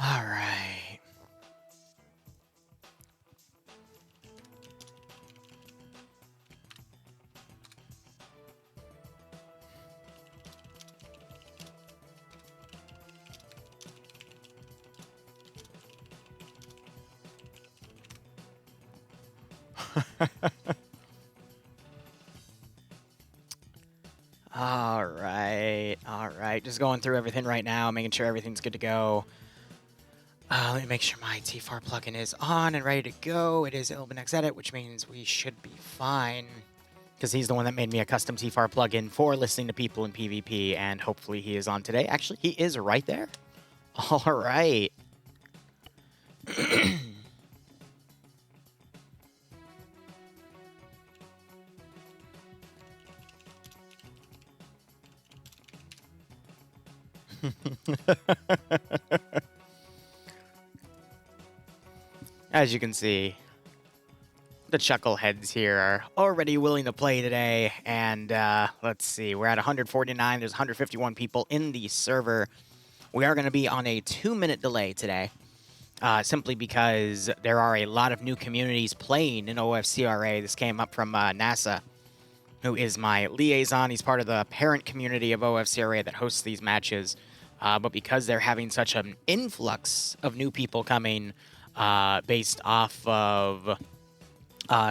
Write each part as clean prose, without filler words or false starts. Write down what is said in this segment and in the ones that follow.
All right. All right. Just going through everything right now, making sure everything's good to go. Let me make sure my T4 plugin is on and ready to go. It is Ilbinx Edit, which means we should be fine. Because he's the one that made me a custom T4 plugin for listening to people in PvP, and hopefully he is on today. Actually, he is right there. All right. As you can see, the chuckleheads here are already willing to play today, and let's see, we're at 149. There's 151 people in the server. We are going to be on a 2-minute delay today, simply because there are a lot of new communities playing in OFCRA. This came up from NASA, who is my liaison. He's part of the parent community of OFCRA that hosts these matches. But because they're having such an influx of new people coming based off of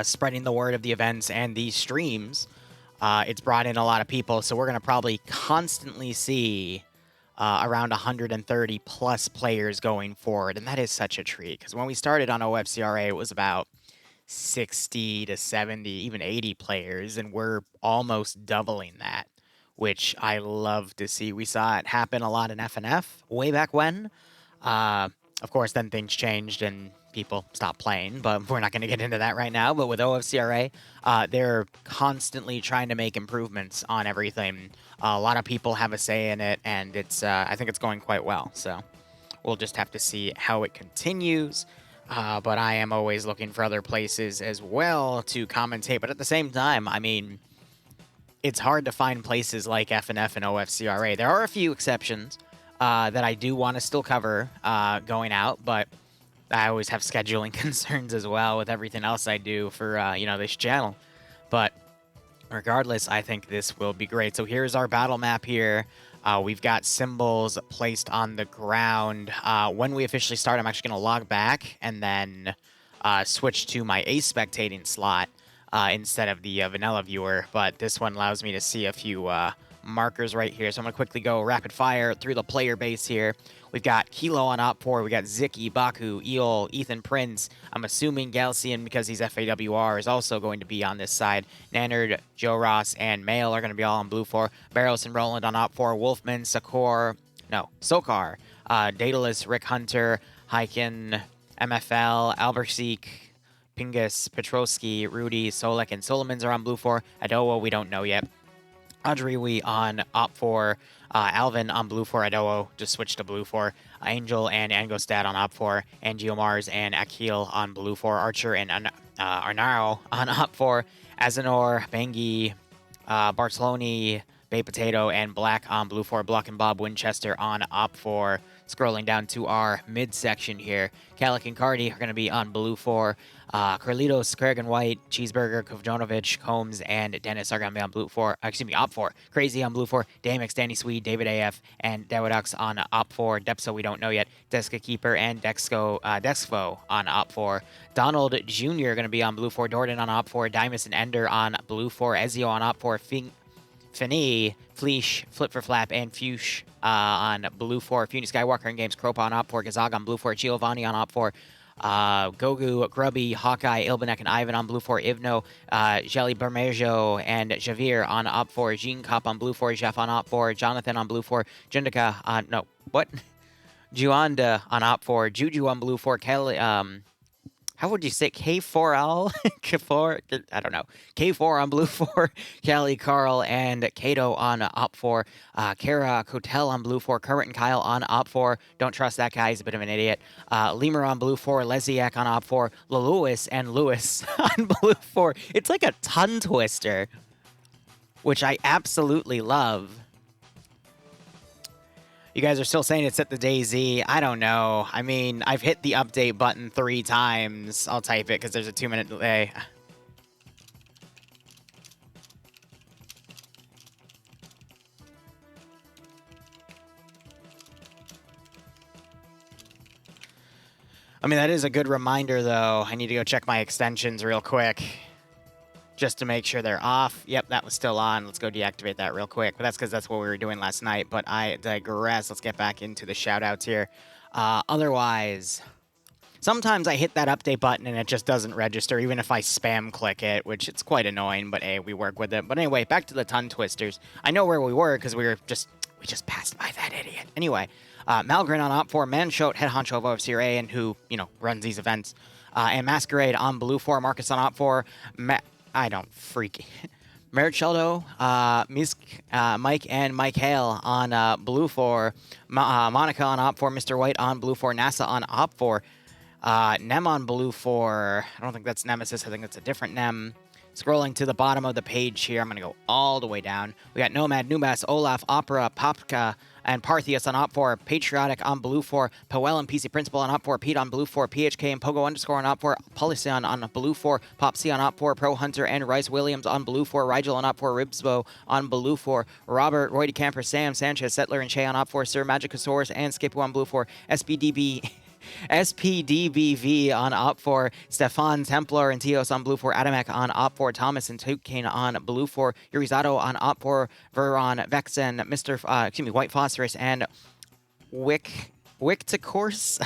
spreading the word of the events and these streams, it's brought in a lot of people. So we're going to probably constantly see around 130 plus players going forward. And that is such a treat, because when we started on OFCRA, it was about 60 to 70, even 80 players, and we're almost doubling that, which I love to see. We saw it happen a lot in FNF way back when. Of course, then things changed and people stopped playing, but we're not going to get into that right now. But with OFCRA, they're constantly trying to make improvements on everything. A lot of people have a say in it, and it's I think it's going quite well. So we'll just have to see how it continues. But I am always looking for other places as well to commentate. But at the same time, I mean, it's hard to find places like FNF and OFCRA. There are a few exceptions that I do want to still cover going out, but I always have scheduling concerns as well with everything else I do for, this channel. But regardless, I think this will be great. So here's our battle map here. We've got symbols placed on the ground. When we officially start, I'm actually going to log back and then switch to my Ace spectating slot instead of the vanilla viewer. But this one allows me to see a few markers right here. So I'm going to quickly go rapid fire through the player base here. We've got Kilo on op 4. We got Ziki, Baku, Eol, Ethan Prince. I'm assuming Galcian, because he's FAWR, is also going to be on this side. Nannard, Joe Ross, and Mail are going to be all on blue 4. Barros and Roland on op 4. Wolfman, Sokar, Daedalus, Rick Hunter, Hyken, MFL, Alberseek, Pingus, Petrovsky, Rudy, Solek, and Solomons are on blue 4. Adowo, we don't know yet. Adriwi on op 4, Alvin on blue 4, Adowo just switched to blue 4, Angel and Angostad on op 4, Angiomars and Akil on blue 4, Archer and Arnaro on op 4, Azanor, Bangi, Barceloni, Bay Potato, and Black on blue 4, Block and Bob Winchester on op 4. Scrolling down to our midsection here, Kalik and Cardi are going to be on blue 4. Carlitos, Craig and White, Cheeseburger, Kovjonovic, Combs, and Dennis are going to be on blue 4. Op 4. Crazy on blue 4. Damix, Danny Swede, David AF, and Dewidux on op 4. Depso, we don't know yet. Deska Keeper and Dexfo on op 4. Donald Jr. going to be on blue 4. Dordan on op 4. Dimus and Ender on blue 4. Ezio on op 4. Finney, Fleesh, Flip for Flap, and Fuchs on blue 4. Funi Skywalker in games. Kropa on op 4. Gazag on blue 4. Giovanni on op 4. Gogu, Grubby, Hawkeye, Ilbanek, and Ivan on blue 4. Ivno, Jelly Bermejo, and Javier on op 4. Jean Cop on blue 4. Jeff on op 4. Jonathan on blue 4. Jindika on... No, what? Juanda on op 4. Juju on blue 4. Kelly, how would you say K4L? K4, I don't know. K4 on blue 4, Kelly, Carl, and Kato on op 4. Kara, Kotel on blue 4. Kermit and Kyle on op 4. Don't trust that guy. He's a bit of an idiot. Lemur on blue 4. Leziak on op 4. Lewis and Lewis on blue 4. It's like a tongue twister, which I absolutely love. You guys are still saying it's at the DayZ. I don't know. I mean, I've hit the update button 3 times. I'll type it because there's a 2-minute delay. I mean, that is a good reminder, though. I need to go check my extensions real quick just to make sure they're off. Yep, that was still on. Let's go deactivate that real quick. But that's because that's what we were doing last night. But I digress. Let's get back into the shout-outs here. Otherwise, sometimes I hit that update button and it just doesn't register, even if I spam click it, which it's quite annoying. But, hey, we work with it. But anyway, back to the tongue twisters. I know where we were because we just passed by that idiot. Anyway. Malgrin on Op 4, Manshot, head honcho of OFCRA, and who, runs these events. And Masquerade on Blue 4, Marcus on Op 4, I don't freak. Mercheldo, Mike, and Mike Hale on Blue 4, Monica on Op 4, Mr. White on Blue 4, NASA on Op 4, Nem on Blue 4, I don't think that's Nemesis, I think that's a different Nem. Scrolling to the bottom of the page here, I'm going to go all the way down. We got Nomad, Nubas, Olaf, Opera, Popka, and Parthius on Op 4, Patriotic on Blue 4, Powell and PC Principal on Op 4, Pete on Blue 4, PHK and Pogo _ on Op 4, Polycion on Blue 4, Popsy on Op 4, Pro Hunter and Rice Williams on Blue 4, Rigel on Op 4, Ribsbo on Blue 4, Robert, Roy DeCamper, Sam, Sanchez, Settler, and Shay on Op 4, Sir Magicosaurus, and Skipu on Blue 4, SPDBV on Op 4, Stefan Templar and Tios on Blue 4, Adamek on Op 4, Thomas and Tukane on Blue 4, Yurizato on Op 4, Veron, Vexen, White Phosphorus, and Wicticourse.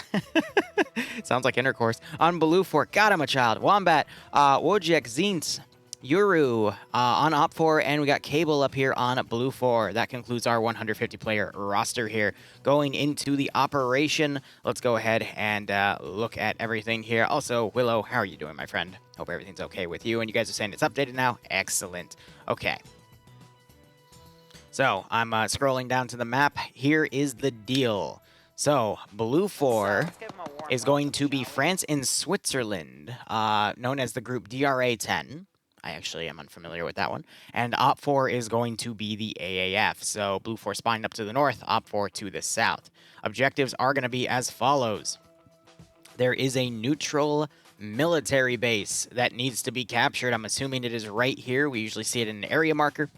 Sounds like intercourse. On Blue 4, God, I'm a child. Wombat, Wojciech, Zint, Yuru on Op 4, and we got Cable up here on Blue 4. That concludes our 150-player roster here. Going into the operation, let's go ahead and look at everything here. Also, Willow, how are you doing, my friend? Hope everything's okay with you, and you guys are saying it's updated now? Excellent. Okay. So, I'm scrolling down to the map. Here is the deal. So, Blue 4 is going to be France and Switzerland, known as the group DRA-10. I actually am unfamiliar with that one. And Op 4 is going to be the AAF. So Blue 4 spine up to the north, Op 4 to the south. Objectives are going to be as follows. There is a neutral military base that needs to be captured. I'm assuming it is right here. We usually see it in an area marker.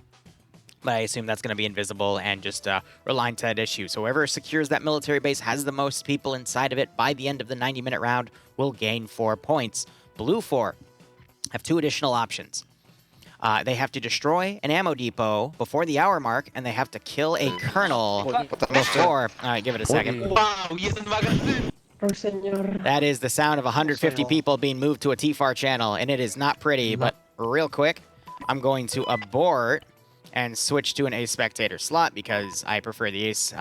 But I assume that's going to be invisible and just relying to that issue. So whoever secures that military base has the most people inside of it by the end of the 90-minute round will gain 4 points. Blue 4 have 2 additional options. They have to destroy an ammo depot before the hour mark, and they have to kill a colonel before... Alright, give it a second. That is the sound of 150 people being moved to a TFAR channel, and it is not pretty, but real quick, I'm going to abort and switch to an Ace Spectator slot because I prefer the Ace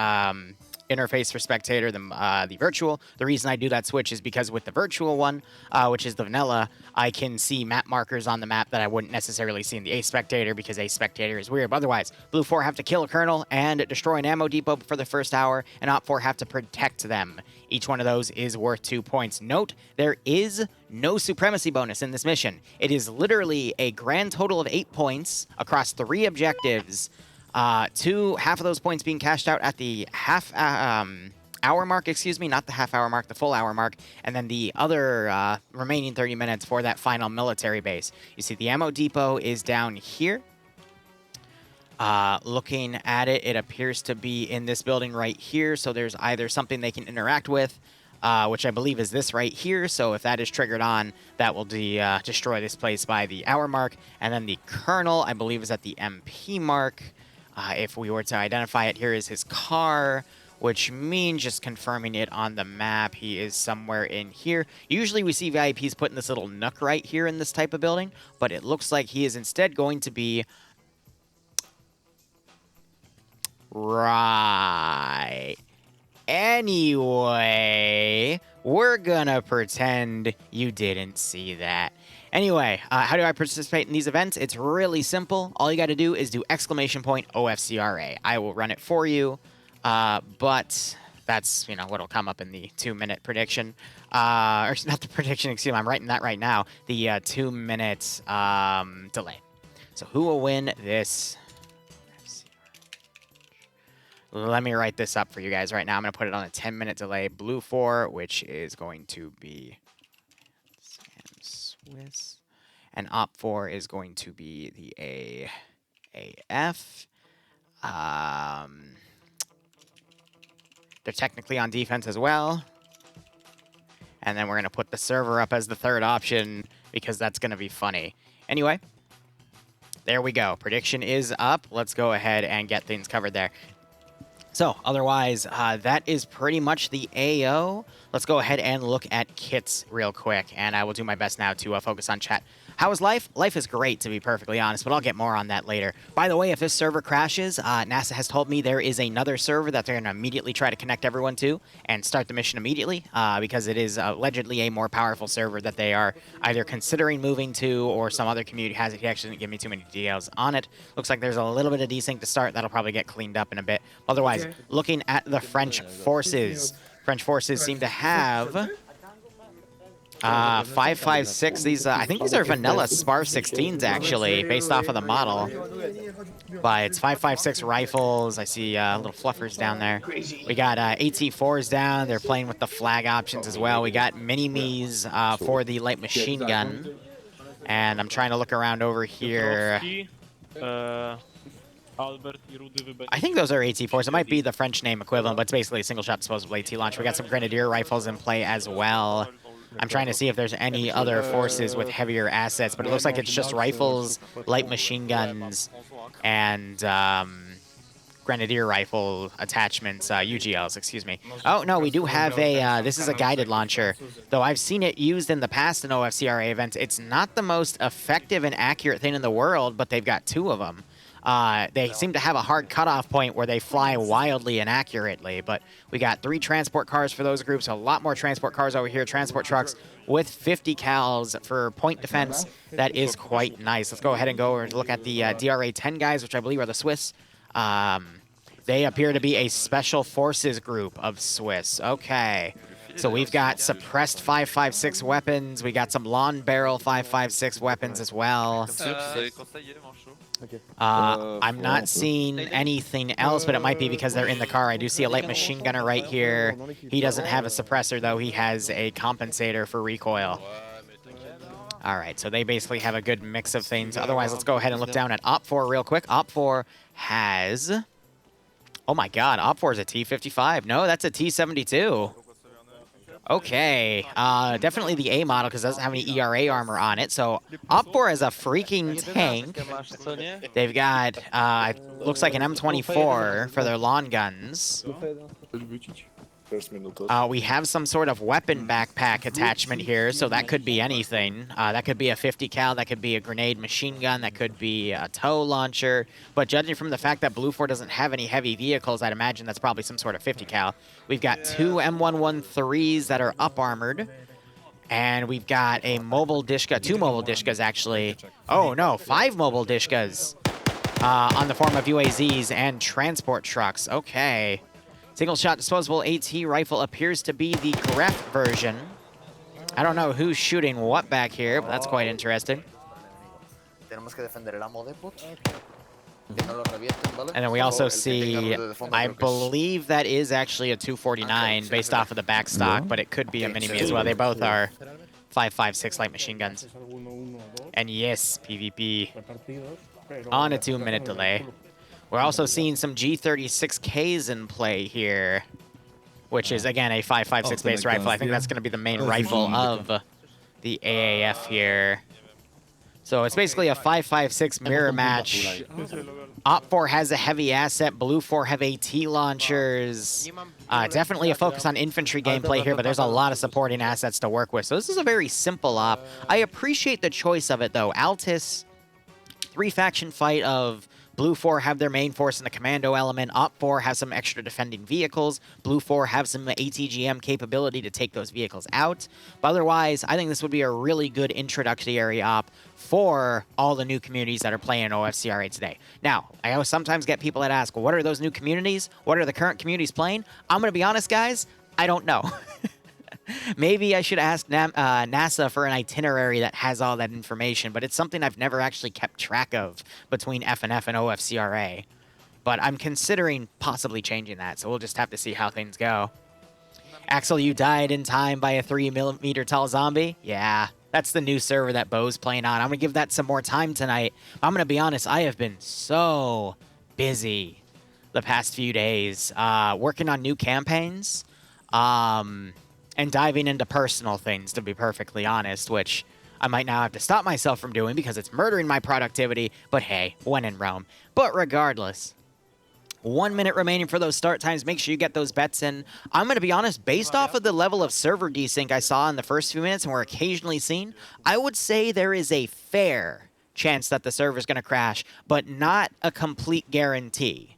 interface for Spectator than the virtual. The reason I do that switch is because with the virtual one, which is the vanilla, I can see map markers on the map that I wouldn't necessarily see in the Ace Spectator because Ace Spectator is weird. But otherwise, Blue 4 have to kill a colonel and destroy an ammo depot for the first hour, and Op 4 have to protect them. Each one of those is worth 2 points. Note, there is no supremacy bonus in this mission. It is literally a grand total of 8 points across 3 objectives. Half of those points being cashed out at the hour mark, not the half hour mark, the full hour mark, and then the other remaining 30 minutes for that final military base. You see the ammo depot is down here. Looking at it, it appears to be in this building right here, so there's either something they can interact with, which I believe is this right here, so if that is triggered on, that will destroy this place by the hour mark, and then the colonel, I believe, is at the MP mark. If we were to identify it, here is his car, which means just confirming it on the map, he is somewhere in here. Usually we see VIPs put in this little nook right here in this type of building, but it looks like he is instead going to be right. Anyway, we're gonna pretend you didn't see that. Anyway, how do I participate in these events? It's really simple. All you got to do is do !OFCRA. I will run it for you, but that's, what'll come up in the 2-minute prediction. Or not the prediction, excuse me, I'm writing that right now. The 2-minute delay. So who will win this? Let me write this up for you guys right now. I'm going to put it on a 10-minute delay. Blue 4, which is going to be Swiss. And Op 4 is going to be the AAF. They're technically on defense as well. And then we're going to put the server up as the third option because that's going to be funny. Anyway, there we go. Prediction is up. Let's go ahead and get things covered there. So, otherwise, that is pretty much the AO. Let's go ahead and look at kits real quick, and I will do my best now to focus on chat. How is life? Life is great, to be perfectly honest, but I'll get more on that later. By the way, if this server crashes, NASA has told me there is another server that they're going to immediately try to connect everyone to and start the mission immediately, because it is allegedly a more powerful server that they are either considering moving to or some other community has it. He actually didn't give me too many details on it. Looks like there's a little bit of desync to start. That'll probably get cleaned up in a bit. Otherwise, looking at the French forces seem to have 5.56. These, I think these are vanilla SPAR 16s, actually, based off of the model. But it's 5.56 rifles. I see little fluffers down there. We got AT4s down. They're playing with the flag options as well. We got mini-me's for the light machine gun. And I'm trying to look around over here. I think those are AT4s. It might be the French name equivalent, but it's basically a single-shot disposable AT launch. We got some grenadier rifles in play as well. I'm trying to see if there's any other forces with heavier assets, but it looks like it's just rifles, light machine guns, and grenadier rifle attachments, UGLs, excuse me. Oh, no, we do have a, this is a guided launcher. Though I've seen it used in the past in OFCRA events, it's not the most effective and accurate thing in the world, but they've got two of them. They seem to have a hard cutoff point where they fly wildly and accurately, but we got 3 transport cars for those groups, a lot more transport cars over here, transport trucks with 50 cals for point defense. That is quite nice. Let's go ahead and go and look at the DRA-10 guys, which I believe are the Swiss. They appear to be a special forces group of Swiss. Okay. So we've got suppressed 5.56 weapons. We got some lawn barrel 5.56 weapons as well. I'm not seeing anything else, but it might be because they're in the car. I do see a light machine gunner right here. He doesn't have a suppressor, though. He has a compensator for recoil. All right, so they basically have a good mix of things. Otherwise, let's go ahead and look down at Op4 real quick. Op4 has... Oh, my God. Op4 is a T55. No, that's a T72. Okay, definitely the A model because it doesn't have any ERA armor on it. So Op4 is a freaking tank. They've got, looks like an M24 for their lawn guns. We have some sort of weapon backpack attachment here, so that could be anything. That could be a 50 cal, that could be a grenade machine gun, that could be a tow launcher. But judging from the fact that Blue 4 doesn't have any heavy vehicles, I'd imagine that's probably some sort of 50 cal. We've got 2 M113s that are up armored. And we've got a mobile Dishka, 2 mobile Dishkas actually. Oh no, 5 mobile Dishkas on the form of UAZs and transport trucks. Okay. Single-shot disposable AT rifle appears to be the Gref version. I don't know who's shooting what back here, but that's quite interesting. And then we also see, I believe that is actually a 249 based off of the back stock, but it could be a mini-me as well. They both are 5.56 light machine guns. And yes, PvP on a 2-minute delay. We're also seeing some G36Ks in play here, which is, again, a 5.56 base rifle. I think that's going to be the main rifle of the AAF here. So it's basically a 5.56 mirror match. Op4 has a heavy asset. Blue 4 have AT launchers. Definitely a focus on infantry gameplay here, but there's a lot of supporting assets to work with. So this is a very simple op. I appreciate the choice of it, though. Altis, 3-faction fight of... Blue 4 have their main force in the commando element. Op 4 has some extra defending vehicles. Blue 4 have some ATGM capability to take those vehicles out. But otherwise, I think this would be a really good introductory op for all the new communities that are playing OFCRA today. Now, I always sometimes get people that ask, well, what are those new communities? What are the current communities playing? I'm going to be honest, guys, I don't know. Maybe I should ask NASA for an itinerary that has all that information, but it's something I've never actually kept track of between FNF and OFCRA. But I'm considering possibly changing that, so we'll just have to see how things go. Axel, you died in time by a 3mm tall zombie? Yeah, that's the new server that Bo's playing on. I'm going to give that some more time tonight. I'm going to be honest, I have been so busy the past few days, working on new campaigns, and diving into personal things, to be perfectly honest, which I might now have to stop myself from doing because it's murdering my productivity, but hey, when in Rome. But regardless, 1 minute remaining for those start times. Make sure you get those bets in. I'm going to be honest, based off of the level of server desync I saw in the first few minutes and we're occasionally seeing, I would say there is a fair chance that the server is going to crash, but not a complete guarantee.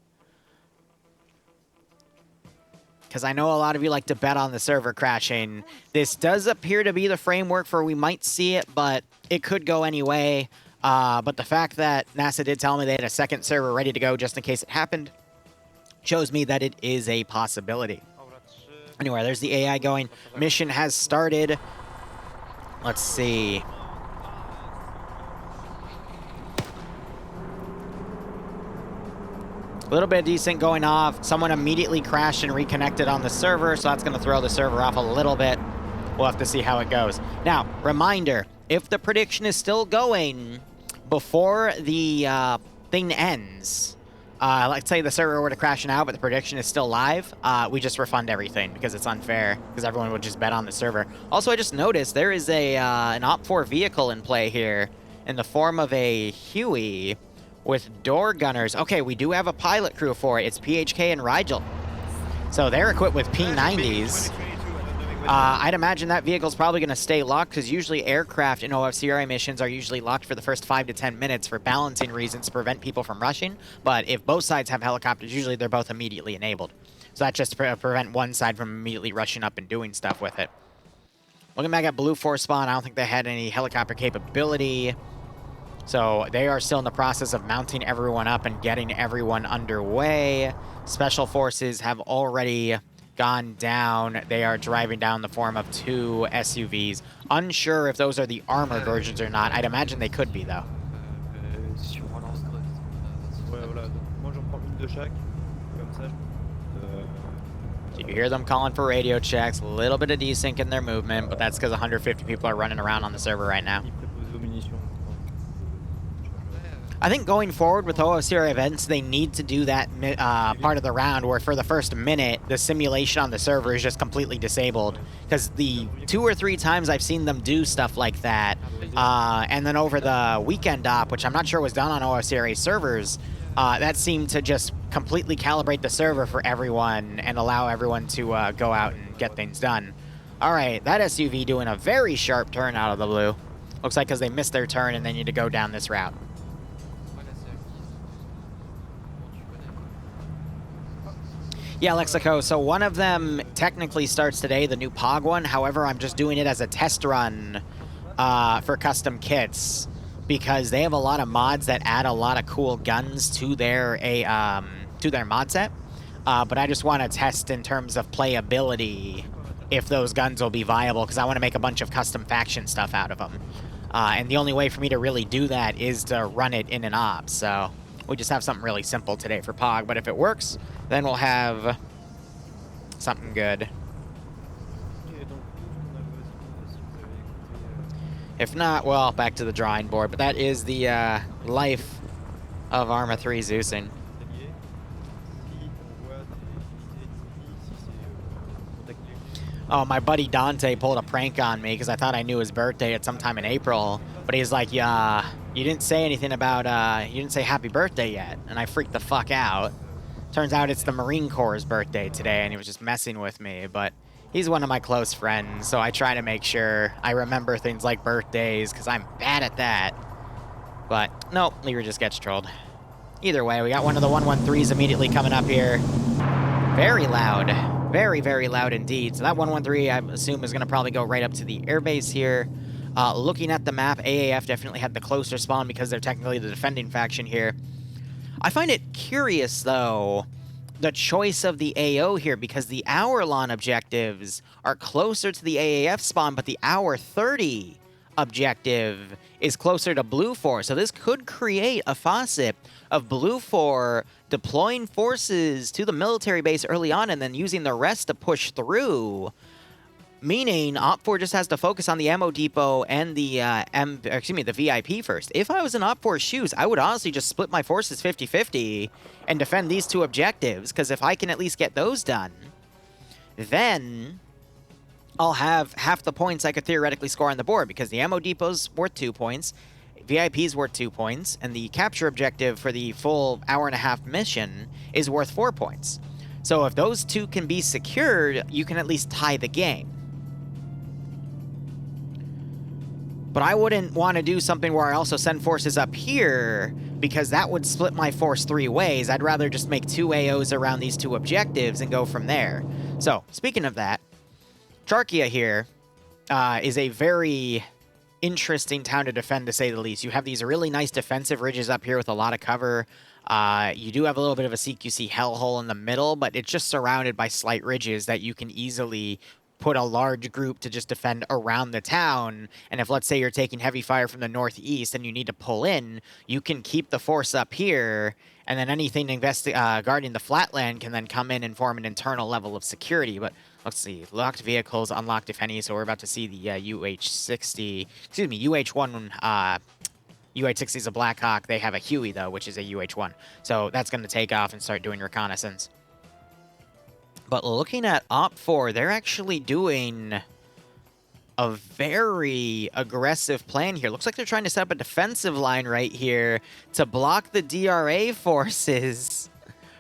Because I know a lot of you like to bet on the server crashing. This does appear to be the framework for we might see it, but it could go any way. But the fact that NASA did tell me they had a second server ready to go just in case it happened shows me that it is a possibility. Anyway, there's the AI going. Mission has started. Let's see. A little bit of desync going off. Someone immediately crashed and reconnected on the server, so that's going to throw the server off a little bit. We'll have to see how it goes. Now, reminder, if the prediction is still going before the thing ends, let's say the server were to crash now, but the prediction is still live, we just refund everything because it's unfair, because everyone would just bet on the server. Also, I just noticed there is a an OPFOR vehicle in play here in the form of a Huey with door gunners. Okay, we do have a pilot crew for it. It's PHK and Rigel. So they're equipped with P90s. I'd imagine that vehicle's probably going to stay locked because usually aircraft in OFCRA missions are usually locked for the first 5 to 10 minutes for balancing reasons to prevent people from rushing. But if both sides have helicopters, usually they're both immediately enabled. So that's just to prevent one side from immediately rushing up and doing stuff with it. Looking back at Blue Force spawn, I don't think they had any helicopter capability. So they are still in the process of mounting everyone up and getting everyone underway. Special Forces have already gone down. They are driving down the form of 2 SUVs. Unsure if those are the armored versions or not. I'd imagine they could be, though. So you hear them calling for radio checks, a little bit of desync in their movement, but that's because 150 people are running around on the server right now. I think going forward with OFCRA events, they need to do that part of the round where for the first minute, the simulation on the server is just completely disabled. Because the 2 or 3 times I've seen them do stuff like that, and then over the weekend op, which I'm not sure was done on OFCRA servers, that seemed to just completely calibrate the server for everyone and allow everyone to go out and get things done. All right, that SUV doing a very sharp turn out of the blue. Looks like because they missed their turn and they need to go down this route. Yeah, Lexico, so one of them technically starts today, the new POG one. However, I'm just doing it as a test run for custom kits because they have a lot of mods that add a lot of cool guns to their mod set. But I just want to test in terms of playability if those guns will be viable because I want to make a bunch of custom faction stuff out of them. And the only way for me to really do that is to run it in an op, so we just have something really simple today for POG, but if it works, then we'll have something good. If not, well, back to the drawing board, but that is the life of Arma 3 Zeusing. Oh, my buddy Dante pulled a prank on me because I thought I knew his birthday at some time in April, but he's like, yeah, you didn't say anything about, you didn't say happy birthday yet, and I freaked the fuck out. Turns out it's the Marine Corps' birthday today, and he was just messing with me, but he's one of my close friends, so I try to make sure I remember things like birthdays, because I'm bad at that. But, nope, Liru just gets trolled. Either way, we got one of the 113s immediately coming up here. Very loud. Very, very loud indeed. So that 113, I assume, is going to probably go right up to the airbase here. Looking at the map, AAF definitely had the closer spawn because they're technically the defending faction here. I find it curious, though, the choice of the AO here, because the hour-long objectives are closer to the AAF spawn, but the hour 30 objective is closer to Blue 4. So this could create a faucet of Blue 4 deploying forces to the military base early on and then using the rest to push through. Meaning, Op4 just has to focus on the ammo depot and the the VIP first. If I was in Op4's shoes, I would honestly just split my forces 50-50 and defend these two objectives, because if I can at least get those done, then I'll have half the points I could theoretically score on the board, because the ammo depot's worth 2 points, VIP's worth 2 points, and the capture objective for the full hour-and-a-half mission is worth 4 points. So if those two can be secured, you can at least tie the game. But I wouldn't want to do something where I also send forces up here, because that would split my force 3 ways. I'd rather just make 2 AOs around these 2 objectives and go from there. So, speaking of that, Charkia here is a very interesting town to defend, to say the least. You have these really nice defensive ridges up here with a lot of cover. You do have a little bit of a CQC hellhole in the middle, but it's just surrounded by slight ridges that you can easily put a large group to just defend around the town. And if, let's say, you're taking heavy fire from the northeast and you need to pull in, you can keep the force up here, and then anything guarding the flatland can then come in and form an internal level of security. But let's see, locked vehicles, unlocked if any, so we're about to see the UH-60, excuse me, UH-1, UH-60 is a Blackhawk. They have a Huey, though, which is a UH-1. So that's going to take off and start doing reconnaissance. But looking at Op4, they're actually doing a very aggressive plan here. Looks like they're trying to set up a defensive line right here to block the DRA forces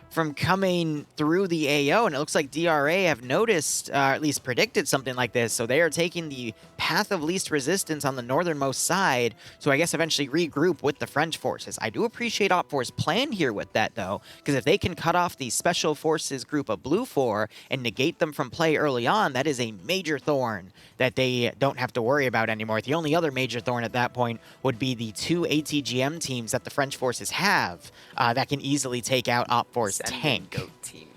from coming through the AO, and it looks like DRA have noticed, at least predicted something like this, so they are taking the path of least resistance on the northernmost side, so I guess eventually regroup with the French forces. I do appreciate Op4's plan here with that, though, because if they can cut off the Special Forces group of Blue 4 and negate them from play early on, that is a major thorn that they don't have to worry about anymore. The only other major thorn at that point would be the 2 ATGM teams that the French forces have that can easily take out Op4's tank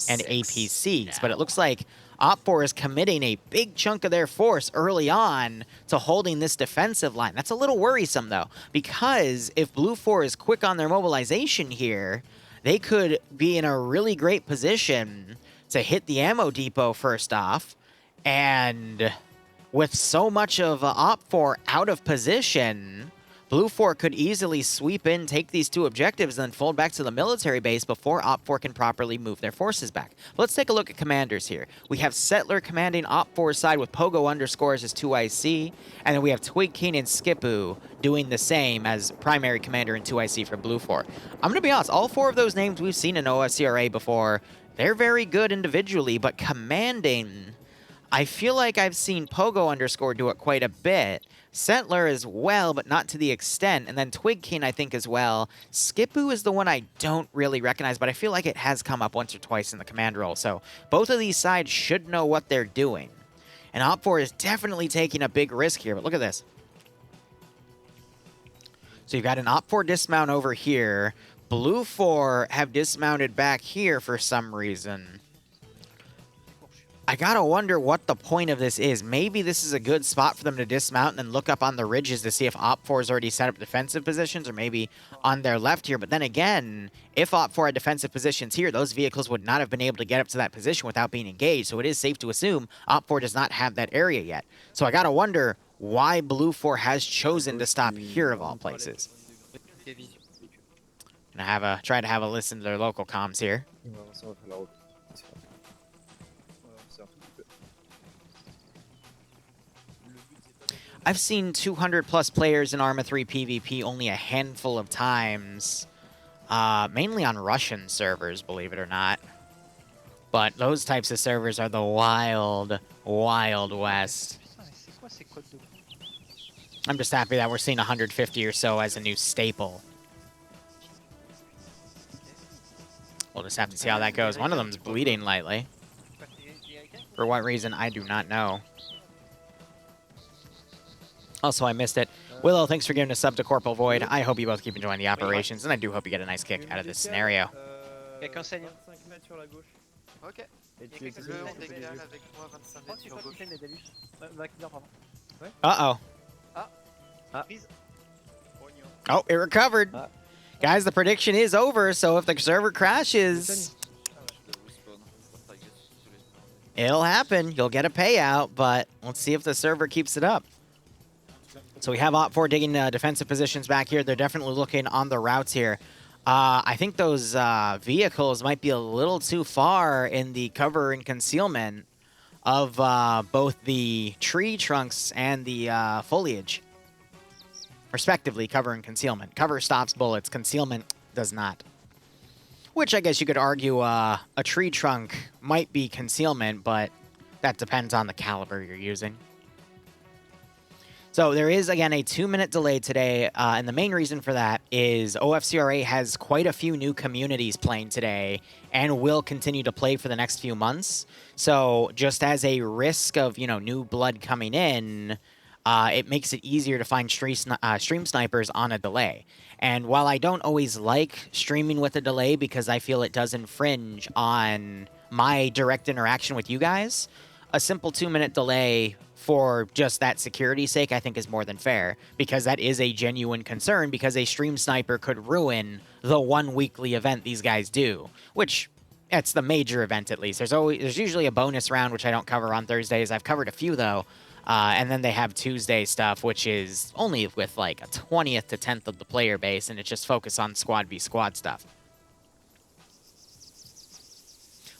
and APCs. But it looks like Op4 is committing a big chunk of their force early on to holding this defensive line. That's a little worrisome, though, because if Blue 4 is quick on their mobilization here, they could be in a really great position to hit the ammo depot first off, and with so much of Op4 out of position, Blue 4 could easily sweep in, take these 2 objectives, and then fold back to the military base before Op4 can properly move their forces back. But let's take a look at commanders here. We have Settler commanding Op4's side with Pogo underscores as 2IC, and then we have Twig King and Skipu doing the same as primary commander in 2IC for Blue 4. I'm going to be honest, all 4 of those names we've seen in OFCRA before. They're very good individually, but commanding, I feel like I've seen Pogo underscore do it quite a bit. Settler as well, but not to the extent. And then Twig King, I think, as well. Skipu is the one I don't really recognize, but I feel like it has come up once or twice in the command role. So both of these sides should know what they're doing. And Op4 is definitely taking a big risk here, but look at this. So you've got an Op4 dismount over here. Blue 4 have dismounted back here for some reason. I gotta wonder what the point of this is. Maybe this is a good spot for them to dismount and then look up on the ridges to see if Op4 has already set up defensive positions, or maybe on their left here. But then again, if Op4 had defensive positions here, those vehicles would not have been able to get up to that position without being engaged. So it is safe to assume Op4 does not have that area yet. So I gotta wonder why Blue 4 has chosen to stop here of all places. Gonna try to have a listen to their local comms here. I've seen 200+ players in Arma 3 PvP only a handful of times, mainly on Russian servers, believe it or not. But those types of servers are the wild, wild west. I'm just happy that we're seeing 150 or so as a new staple. We'll just have to see how that goes. One of them's bleeding lightly. For what reason, I do not know. Also, I missed it. Willow, thanks for giving a sub to Corporal Void. I hope you both keep enjoying the operations, and I do hope you get a nice kick out of this scenario. Uh-oh. Oh, it recovered. Guys, the prediction is over, so if the server crashes, it'll happen. You'll get a payout, but let's see if the server keeps it up. So we have OFCRA digging defensive positions back here. They're definitely looking on the routes here. I think those vehicles might be a little too far in the cover and concealment of both the tree trunks and the foliage. Respectively, cover and concealment. Cover stops bullets, concealment does not. Which I guess you could argue a tree trunk might be concealment, but that depends on the caliber you're using. So there is, again, a 2-minute delay today, and the main reason for that is OFCRA has quite a few new communities playing today and will continue to play for the next few months. So just as a risk of, new blood coming in, it makes it easier to find stream snipers on a delay. And while I don't always like streaming with a delay because I feel it does infringe on my direct interaction with you guys, a simple 2-minute delay for just that security's sake I think is more than fair, because that is a genuine concern, because a stream sniper could ruin the one weekly event these guys do, which it's the major event at least. There's usually a bonus round, which I don't cover on Thursdays. I've covered a few though. And then they have Tuesday stuff, which is only with like a 20th to 10th of the player base, and it's just focused on squad v squad stuff.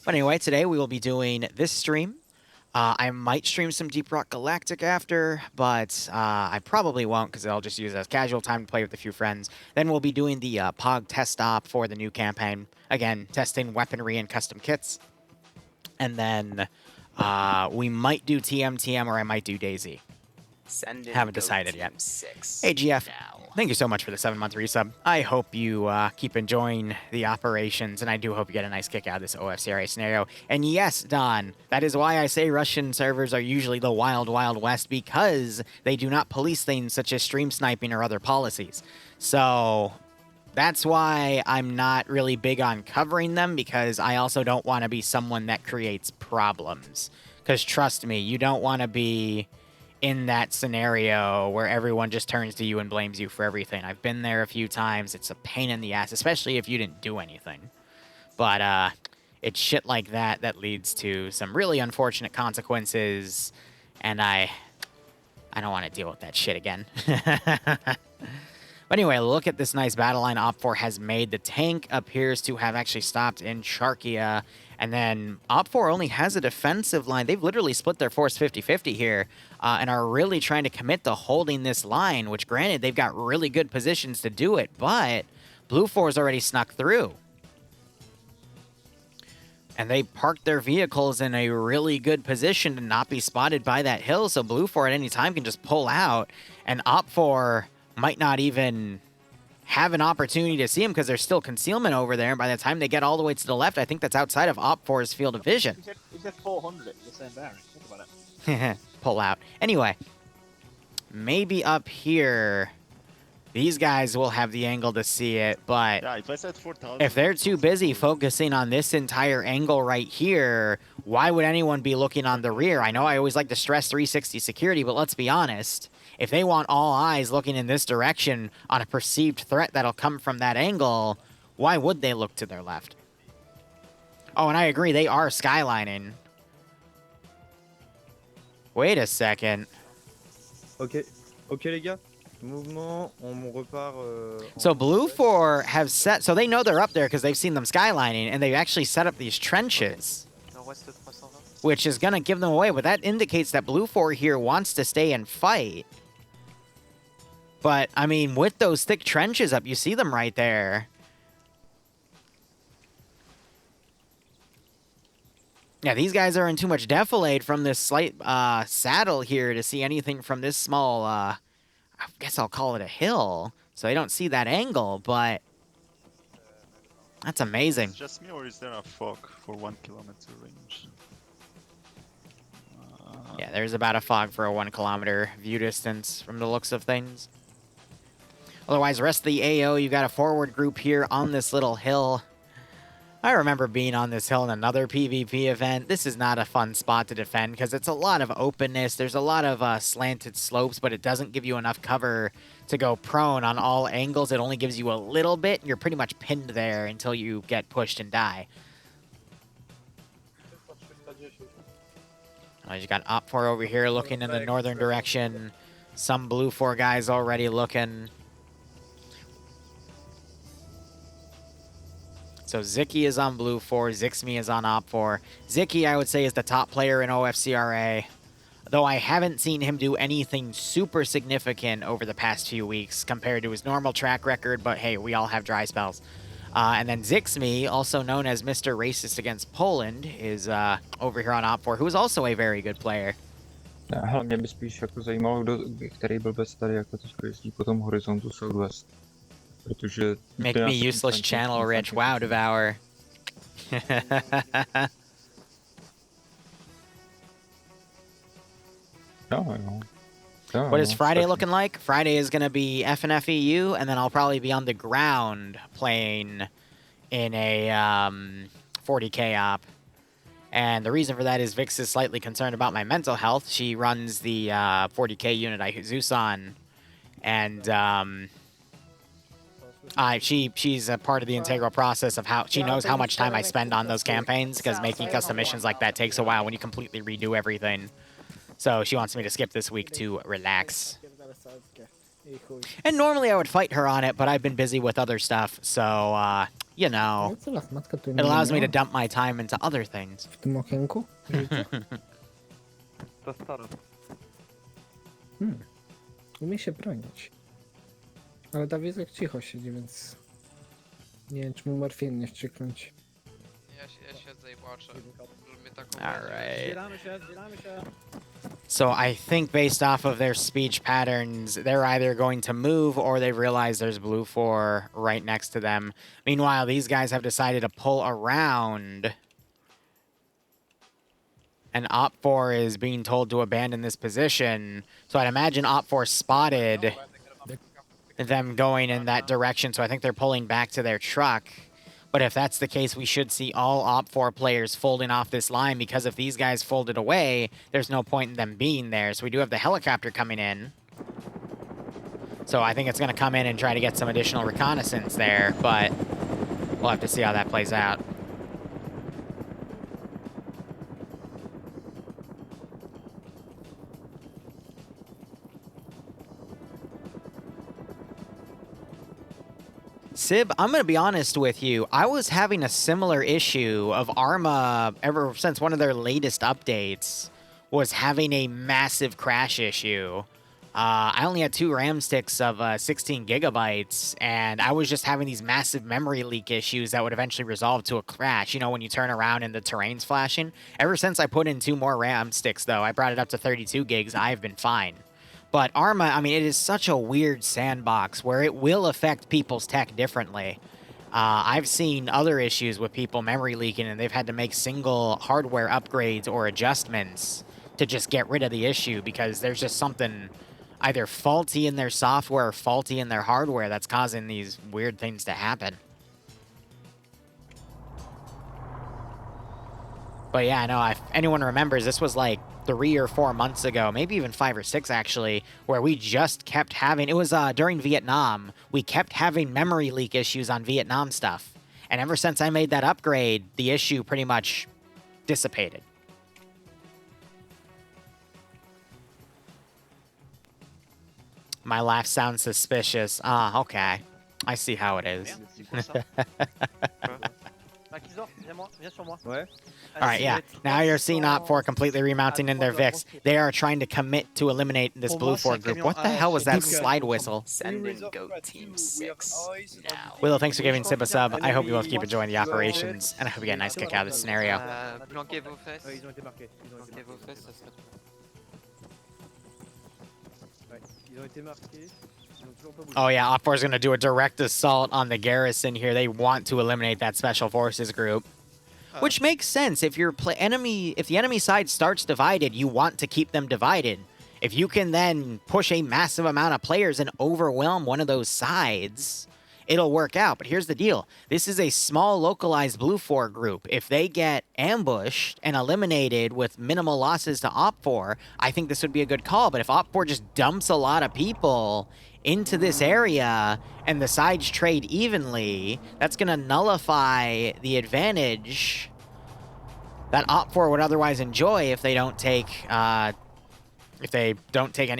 But anyway, today we will be doing this stream. I might stream some Deep Rock Galactic after, but I probably won't because I'll just use it as casual time to play with a few friends. Then we'll be doing the POG test op for the new campaign. Again, testing weaponry and custom kits. And then we might do TMTM or I might do Daisy. Haven't decided yet. 6 hey, GF. Now. Thank you so much for the 7-month resub. I hope you keep enjoying the operations, and I do hope you get a nice kick out of this OFCRA scenario. And yes, Don, that is why I say Russian servers are usually the wild, wild west, because they do not police things such as stream sniping or other policies. So that's why I'm not really big on covering them, because I also don't want to be someone that creates problems. Because trust me, you don't want to be in that scenario where everyone just turns to you and blames you for everything. I've been there a few times. It's a pain in the ass, especially if you didn't do anything. But it's shit like that that leads to some really unfortunate consequences, and I don't want to deal with that shit again. But anyway, look at this nice battle line OFCRA has made. The tank appears to have actually stopped in Charkia. And then OFCRA only has a defensive line. They've literally split their force 50-50 here and are really trying to commit to holding this line, which granted, they've got really good positions to do it, but Blue 4's already snuck through. And they parked their vehicles in a really good position to not be spotted by that hill, so Blue 4 at any time can just pull out, and OFCRA might not even have an opportunity to see him because there's still concealment over there. And by the time they get all the way to the left, I think that's outside of OFCRA's field of vision. He said 400 at the same bearing. Think about it. Pull out. Anyway, maybe up here, these guys will have the angle to see it, but yeah, if I said 4,000, if they're too busy focusing on this entire angle right here, why would anyone be looking on the rear? I know I always like to stress 360 security, but let's be honest. If they want all eyes looking in this direction on a perceived threat that'll come from that angle, why would they look to their left? Oh, and I agree, they are skylining. Wait a second. Ok, les gars. Mouvement, on repart. So Blue 4 have set, so they know they're up there because they've seen them skylining, and they've actually set up these trenches, which is going to give them away, but that indicates that Blue 4 here wants to stay and fight. But, I mean, with those thick trenches up, you see them right there. Yeah, these guys are in too much defilade from this slight saddle here to see anything from this small, I guess I'll call it a hill. So they don't see that angle, but that's amazing. Is it just me, or is there a fog for 1 kilometer range? Yeah, there's about a fog for a 1 kilometer view distance from the looks of things. Otherwise, the rest of the AO, you got a forward group here on this little hill. I remember being on this hill in another PvP event. This is not a fun spot to defend because it's a lot of openness. There's a lot of slanted slopes, but it doesn't give you enough cover to go prone on all angles. It only gives you a little bit, and you're pretty much pinned there until you get pushed and die. You got Op4 over here looking in the northern direction. Some Blue 4 guys already looking. So Ziki is on Blue 4, Zixme is on Op 4. Ziki, I would say, is the top player in OFCRA, though I haven't seen him do anything super significant over the past few weeks compared to his normal track record, but hey, we all have dry spells. And then Zixme, also known as Mr. Racist Against Poland, is over here on Op 4, who is also a very good player. Hlavně by spíš jako zajímalo, který blbec tady jako teď jezdí po tom horizontu Southwest. Protože Make me useless channel rich. Wow, Devour. What is Friday looking like? Friday is going to be FNFEU, and then I'll probably be on the ground playing in a 40k op. And the reason for that is Vix is slightly concerned about my mental health. She runs the 40k unit I Zeus on, and she's a part of the integral process of how she knows how much time I spend on those campaigns, because making custom missions like that takes a while when you completely redo everything. So she wants me to skip this week to relax. And normally I would fight her on it, but I've been busy with other stuff, so you know, it allows me to dump my time into other things. W tym okienku? To stare. Umie się bronić. Ale Dawidek cicho siedzi, więc nie wiem, czy mu morfin nie wstrzyknąć. Ja siedzę i płaczę. Mnie taką Alright. So I think based off of their speech patterns, they're either going to move or they've realized there's Blue 4 right next to them. Meanwhile, these guys have decided to pull around. And Op 4 is being told to abandon this position. So I'd imagine Op 4 spotted them going in that direction, so I think they're pulling back to their truck. But if that's the case, we should see all Op 4 players folding off this line, because if these guys folded away, there's no point in them being there. So we do have the helicopter coming in. So I think it's going to come in and try to get some additional reconnaissance there, but we'll have to see how that plays out. Sib, I'm going to be honest with you. I was having a similar issue of Arma ever since one of their latest updates was having a massive crash issue. I only had 2 RAM sticks of 16 gigabytes, and I was just having these massive memory leak issues that would eventually resolve to a crash. You know, when you turn around and the terrain's flashing. Ever since I put in 2 more RAM sticks, though, I brought it up to 32 gigs, I've been fine. But Arma, I mean, it is such a weird sandbox where it will affect people's tech differently. I've seen other issues with people memory leaking, and they've had to make single hardware upgrades or adjustments to just get rid of the issue, because there's just something either faulty in their software or faulty in their hardware that's causing these weird things to happen. But yeah, no, if anyone remembers, this was like 3 or 4 months ago, maybe even 5 or 6 actually, where we just kept having, it was during Vietnam, we kept having memory leak issues on Vietnam stuff. And ever since I made that upgrade, the issue pretty much dissipated. My laugh sounds suspicious. Ah, okay. I see how it is. Alright, yeah. Now you're seeing Op 4 completely remounting in their VIX. They are trying to commit to eliminate this Blue 4 group. What the hell was that slide whistle? Send in Go Team 6 now. Willow, thanks for giving Sib a sub. I hope you both keep enjoying the operations, and I hope you get a nice kick out of this scenario. Planquez vos fesses. Planquez vos fesses, ça serait Oh yeah, Op 4 is going to do a direct assault on the garrison here. They want to eliminate that special forces group. Which makes sense. If your if the enemy side starts divided, you want to keep them divided. If you can then push a massive amount of players and overwhelm one of those sides, it'll work out. But here's the deal. This is a small localized Blue 4 group. If they get ambushed and eliminated with minimal losses to Op4, I think this would be a good call. But if Op4 just dumps a lot of people into this area and the sides trade evenly, that's going to nullify the advantage that Op4 would otherwise enjoy if they don't take any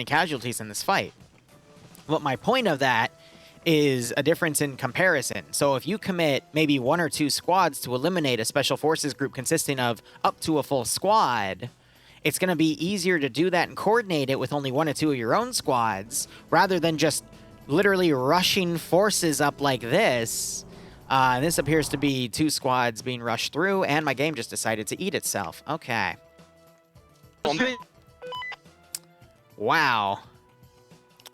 casualties in this fight. But my point of that is a difference in comparison. So if you commit maybe 1 or 2 squads to eliminate a special forces group consisting of up to a full squad, it's going to be easier to do that and coordinate it with only 1 or 2 of your own squads rather than just literally rushing forces up like this. This appears to be 2 squads being rushed through, and my game just decided to eat itself. Okay. Wow.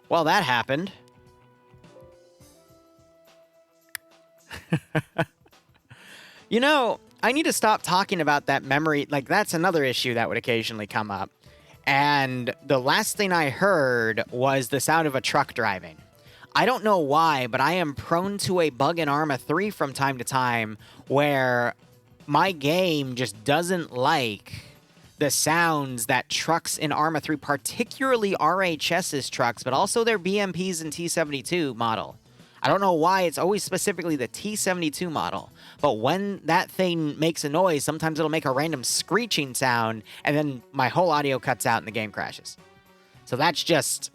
Well, that happened. You know, I need to stop talking about that memory. Like, that's another issue that would occasionally come up. And the last thing I heard was the sound of a truck driving. I don't know why, but I am prone to a bug in Arma 3 from time to time where my game just doesn't like the sounds that trucks in Arma 3, particularly RHS's trucks, but also their BMPs and T-72 model. I don't know why, it's always specifically the T-72 model. But when that thing makes a noise, sometimes it'll make a random screeching sound, and then my whole audio cuts out and the game crashes. So that's just...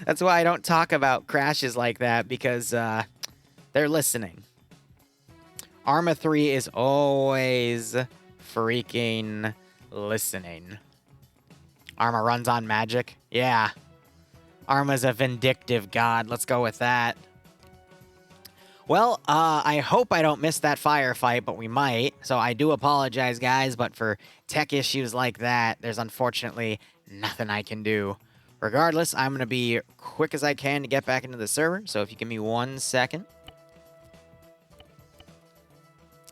That's why I don't talk about crashes like that, because they're listening. Arma 3 is always freaking listening. Arma runs on magic? Yeah. Arma's a vindictive god. Let's go with that. Well, I hope I don't miss that firefight, but we might. So I do apologize, guys, but for tech issues like that, there's unfortunately nothing I can do. Regardless, I'm going to be quick as I can to get back into the server. So if you give me 1 second.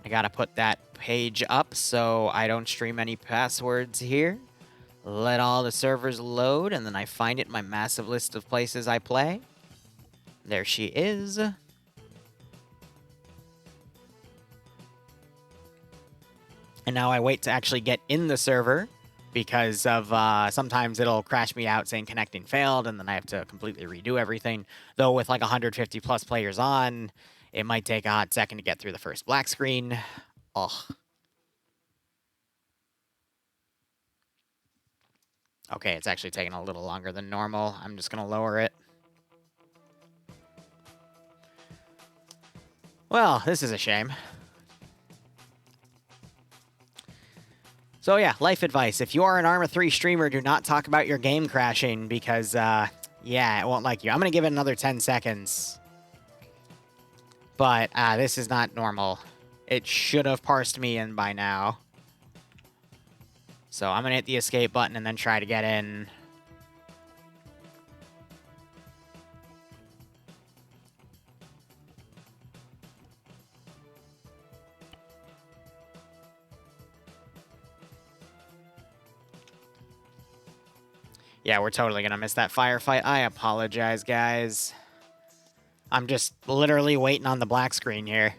I got to put that page up so I don't stream any passwords here. Let all the servers load, and then I find it in my massive list of places I play. There she is. And now I wait to actually get in the server because of sometimes it'll crash me out saying connecting failed, and then I have to completely redo everything. Though with like 150 plus players on, it might take a hot second to get through the first black screen. Ugh. Okay, it's actually taking a little longer than normal. I'm just going to lower it. Well, this is a shame. So yeah, life advice. If you are an Arma 3 streamer, do not talk about your game crashing because, yeah, it won't like you. I'm going to give it another 10 seconds. But this is not normal. It should have parsed me in by now. So I'm going to hit the escape button and then try to get in. Yeah, we're totally going to miss that firefight. I apologize, guys. I'm just literally waiting on the black screen here.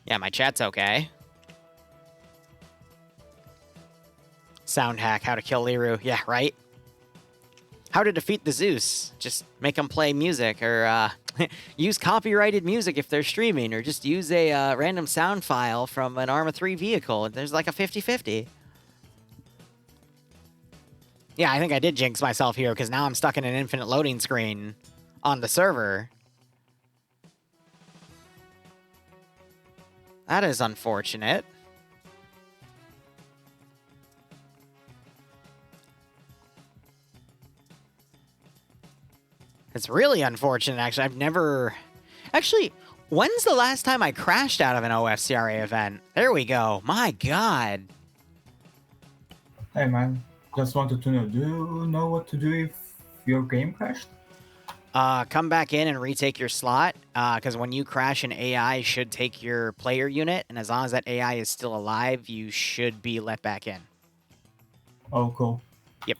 Yeah, my chat's okay. Sound hack, how to kill Liru. Yeah, right? How to defeat the Zeus. Just make them play music, or use copyrighted music if they're streaming, or just use a random sound file from an Arma 3 vehicle. There's like a 50-50. Yeah, I think I did jinx myself here, because now I'm stuck in an infinite loading screen on the server. That is unfortunate. It's really unfortunate, actually. I've never... Actually, when's the last time I crashed out of an OFCRA event? There we go. My God. Hey man, just wanted to know, do you know what to do if your game crashed? Come back in and retake your slot, because when you crash, an AI should take your player unit, and as long as that AI is still alive, you should be let back in. Oh, cool. Yep.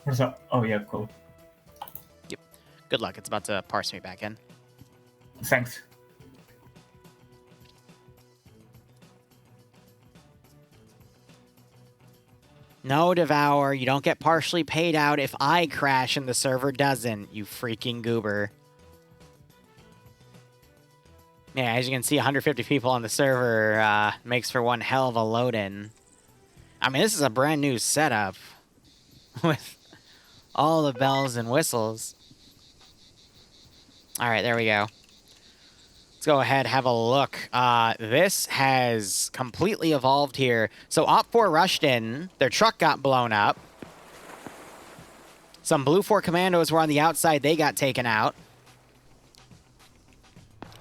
Where's that? Oh yeah, cool. Good luck. It's about to parse me back in. Thanks. No, Devour, you don't get partially paid out if I crash and the server doesn't, you freaking goober. Yeah, as you can see, 150 people on the server makes for one hell of a load-in. I mean, this is a brand new setup with all the bells and whistles. All right, there we go. Let's go ahead, have a look. This has completely evolved here. So OPFOR rushed in. Their truck got blown up. Some Blue 4 commandos were on the outside. They got taken out.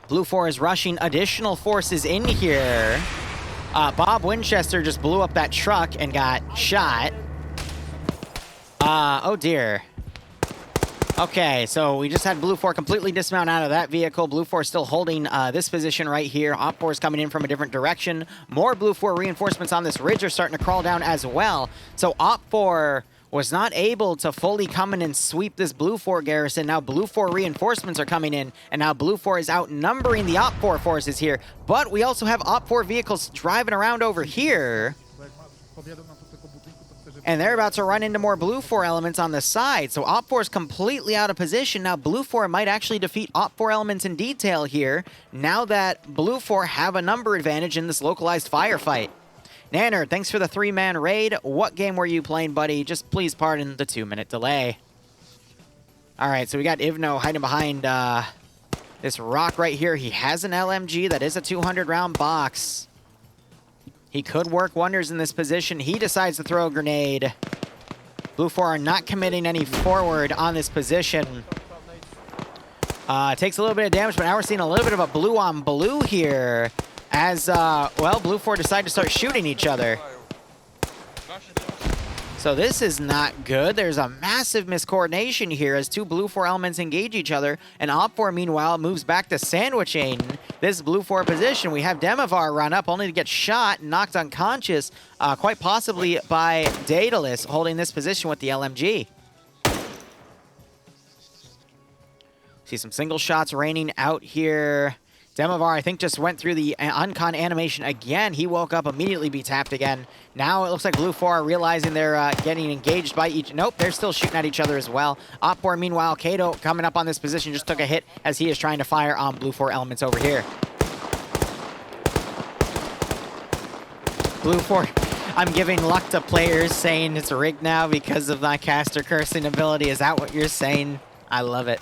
Blue 4 is rushing additional forces in here. Bob Winchester just blew up that truck and got shot. Oh dear. Okay, so we just had Blue 4 completely dismount out of that vehicle. Blue 4 still holding this position right here. OPFOR is coming in from a different direction. More Blue 4 reinforcements on this ridge are starting to crawl down as well. So OPFOR was not able to fully come in and sweep this Blue 4 garrison. Now Blue 4 reinforcements are coming in, and now Blue 4 is outnumbering the OPFOR forces here. But we also have OPFOR vehicles driving around over here. And they're about to run into more Blue 4 elements on the side. So OPFOR is completely out of position. Now Blue 4 might actually defeat OPFOR elements in detail here, now that Blue 4 have a number advantage in this localized firefight. Nanner, thanks for the 3-man raid. What game were you playing, buddy? Just please pardon the 2-minute delay. All right, so we got Ivno hiding behind this rock right here. He has an LMG. That is a 200-round box. He could work wonders in this position. He decides to throw a grenade. Blue 4 are not committing any forward on this position. Takes a little bit of damage, but now we're seeing a little bit of a blue on blue here. As, well, Blue 4 decide to start shooting each other. So this is not good. There's a massive miscoordination here as two Blue 4 elements engage each other. And OPFOR, meanwhile, moves back to sandwiching this Blue 4 position. We have Demovar run up, only to get shot and knocked unconscious, quite possibly by Daedalus, holding this position with the LMG. See some single shots raining out here. Demovar, I think, just went through the uncon animation again. He woke up, immediately be tapped again. Now it looks like Blue 4 are realizing they're getting engaged by each... Nope, they're still shooting at each other as well. OPFOR, meanwhile, Kato coming up on this position, just took a hit as he is trying to fire on Blue 4 elements over here. Blue 4, I'm giving luck to players saying it's rigged now because of my caster cursing ability. Is that what you're saying? I love it.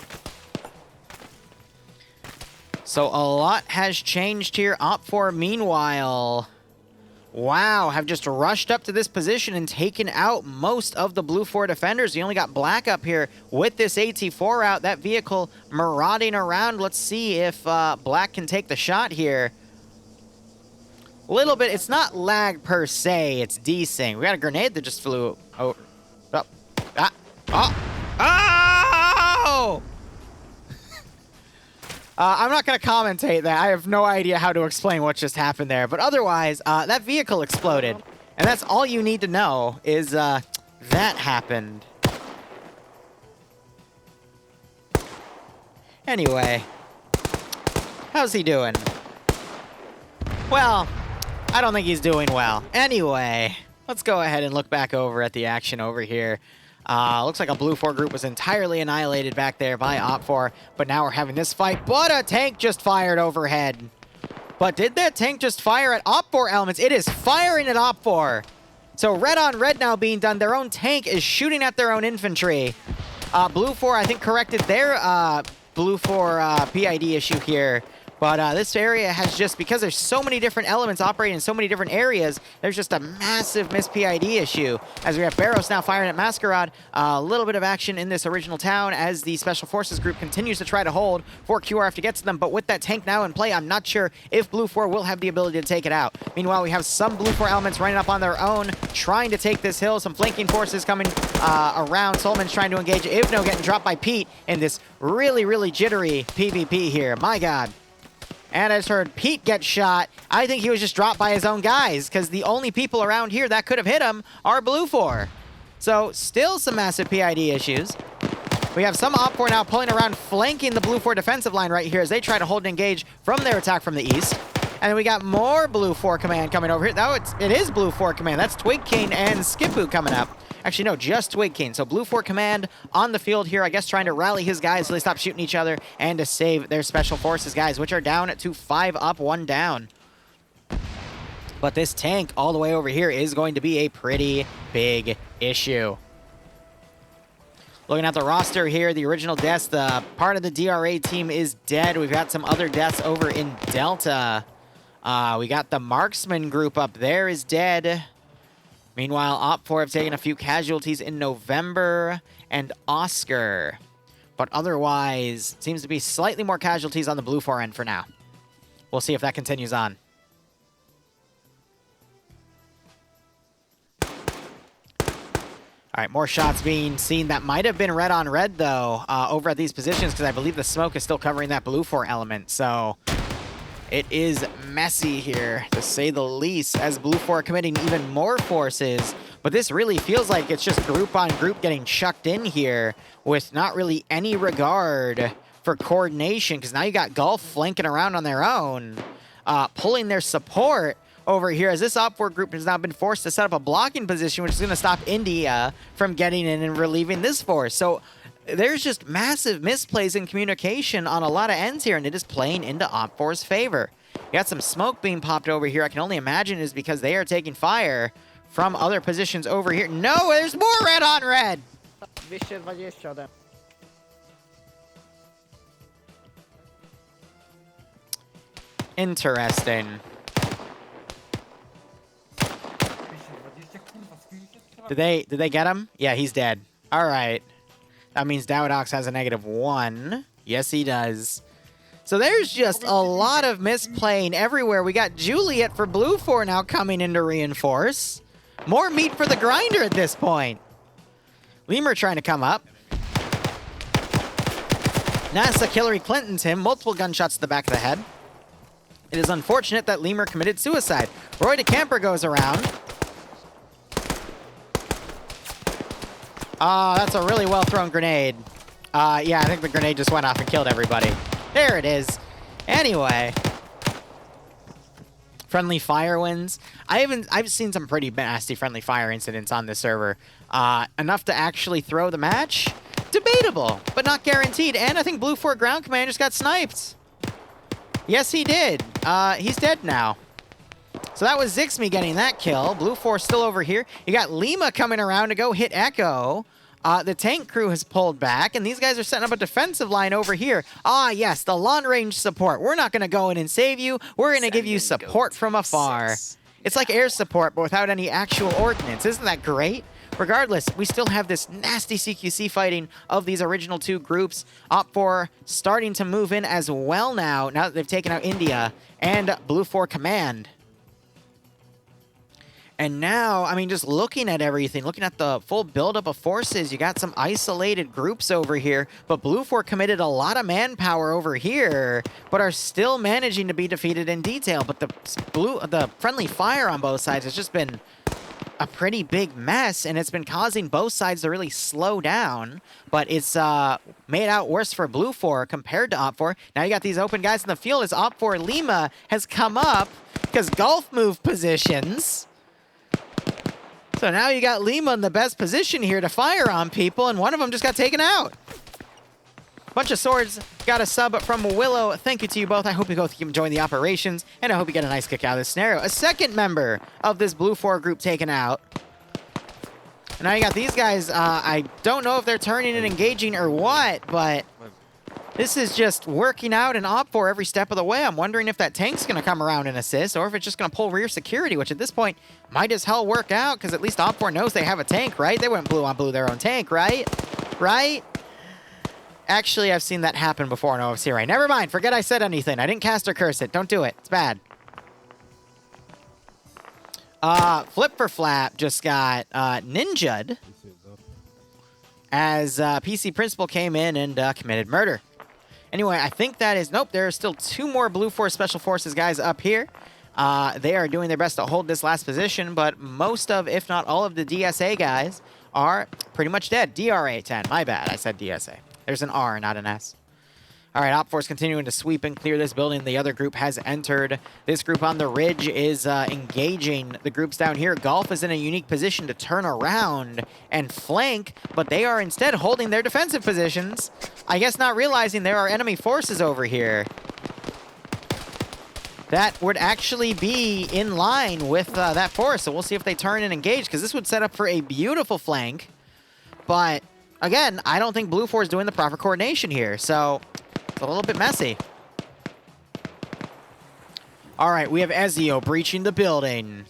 So a lot has changed here. OPFOR, meanwhile, wow, have just rushed up to this position and taken out most of the Blue 4 defenders. You only got Black up here with this AT4 out. That vehicle marauding around. Let's see if Black can take the shot here. A little bit. It's not lag per se. It's desync. We got a grenade that just flew. Oh. Oh. Ah. Oh. Oh! I'm not going to commentate that. I have no idea how to explain what just happened there. But otherwise, that vehicle exploded. And that's all you need to know is that happened. Anyway. How's he doing? Well, I don't think he's doing well. Anyway, let's go ahead and look back over at the action over here. Looks like a Blue 4 group was entirely annihilated back there by OPFOR, but now we're having this fight. But a tank just fired overhead. But did that tank just fire at OPFOR elements? It is firing at OPFOR. So red on red now being done. Their own tank is shooting at their own infantry. Blue 4, I think, corrected their Blue 4 PID issue here. But this area has just, because there's so many different elements operating in so many different areas, there's just a massive miss-PID issue. As we have Barros now firing at Masquerade, a little bit of action in this original town as the Special Forces group continues to try to hold for QRF to get to them. But with that tank now in play, I'm not sure if Blue 4 will have the ability to take it out. Meanwhile, we have some Blue 4 elements running up on their own, trying to take this hill. Some flanking forces coming around. Solman's trying to engage. Ivno getting dropped by Pete in this really, really jittery PvP here. My God. And I just heard Pete get shot. I think he was just dropped by his own guys, because the only people around here that could have hit him are Blue 4. So still some massive PID issues. We have some Op4 now pulling around, flanking the Blue 4 defensive line right here as they try to hold and engage from their attack from the east. And then we got more Blue 4 Command coming over here. Now it is Blue 4 Command. That's Twig King and Skipu coming up. Actually, no, just Twig King. So Blue 4 Command on the field here, I guess trying to rally his guys so they stop shooting each other and to save their Special Forces guys, which are down to 5 up, 1 down. But this tank all the way over here is going to be a pretty big issue. Looking at the roster here, the original deaths, the part of the DRA team is dead. We've got some other deaths over in Delta. We got the marksman group up there is dead. Meanwhile, Op4 have taken a few casualties in November and Oscar. But otherwise, seems to be slightly more casualties on the Blue 4 end for now. We'll see if that continues on. All right, more shots being seen. That might have been red on red, though, over at these positions, because I believe the smoke is still covering that Blue 4 element. So it is messy here, to say the least, as Blue 4 are committing even more forces. But this really feels like it's just group on group getting chucked in here with not really any regard for coordination, because now you got Gulf flanking around on their own, pulling their support over here, as this Op4 group has now been forced to set up a blocking position, which is going to stop India from getting in and relieving this force. So there's just massive misplays in communication on a lot of ends here, and it is playing into Op4's favor. You got some smoke being popped over here. I can only imagine is because they are taking fire from other positions over here. No, there's more red on red! 220 ode. Interesting. Did they get him? Yeah, he's dead. All right. That means Dawodox has a -1. Yes, he does. So there's just a lot of misplaying everywhere. We got Juliet for Blue 4 now coming in to reinforce. More meat for the grinder at this point. Lemur trying to come up. NASA Hillary Clinton's him. Multiple gunshots to the back of the head. It is unfortunate that Lemur committed suicide. Roy DeCamper goes around. That's a really well-thrown grenade. Yeah, I think the grenade just went off and killed everybody. There it is. Anyway. Friendly fire wins. I've seen some pretty nasty friendly fire incidents on this server. Enough to actually throw the match? Debatable, but not guaranteed. And I think Blue 4 ground command just got sniped. Yes, he did. He's dead now. So that was Zixme getting that kill. Blue 4 still over here. You got Lima coming around to go hit Echo. The tank crew has pulled back, and these guys are setting up a defensive line over here. Ah, yes, the long-range support. We're not going to go in and save you. We're going to give you support from afar. It's like air support, but without any actual ordnance. Isn't that great? Regardless, we still have this nasty CQC fighting of these original two groups. Op4 starting to move in as well now that they've taken out India, and Blue 4 Command. And now, I mean, just looking at everything, looking at the full buildup of forces, you got some isolated groups over here, but Blue 4 committed a lot of manpower over here, but are still managing to be defeated in detail. But the friendly fire on both sides has just been a pretty big mess, and it's been causing both sides to really slow down, but it's made out worse for Blue 4 compared to Op4. Now you got these open guys in the field as Op4 Lima has come up because Gulf moved positions. So now you got Lima in the best position here to fire on people, and one of them just got taken out. Bunch of swords, got a sub from Willow. Thank you to you both. I hope you both can join the operations, and I hope you get a nice kick out of this scenario. A second member of this Blue 4 group taken out. And now you got these guys. I don't know if they're turning and engaging or what, but this is just working out in Op4 every step of the way. I'm wondering if that tank's going to come around and assist, or if it's just going to pull rear security, which at this point might as hell work out, because at least Op4 knows they have a tank, right? They went blue on blue their own tank, right? Right? Actually, I've seen that happen before in OFCRA. Never mind. Forget I said anything. I didn't cast or curse it. Don't do it. It's bad. Flip for Flap just got ninja'd as PC Principal came in and committed murder. Anyway, I think that is... Nope, there are still two more Blue 4 Special Forces guys up here. They are doing their best to hold this last position, but most of, if not all of the DSA guys are pretty much dead. DRA-10. My bad. I said DSA. There's an R, not an S. All right, Op 4 is continuing to sweep and clear this building. The other group has entered. This group on the ridge is engaging the groups down here. Golf is in a unique position to turn around and flank, but they are instead holding their defensive positions. I guess not realizing there are enemy forces over here that would actually be in line with that force. So we'll see if they turn and engage, because this would set up for a beautiful flank. But again, I don't think Blue 4 is doing the proper coordination here. So it's a little bit messy. All right, we have Ezio breaching the building.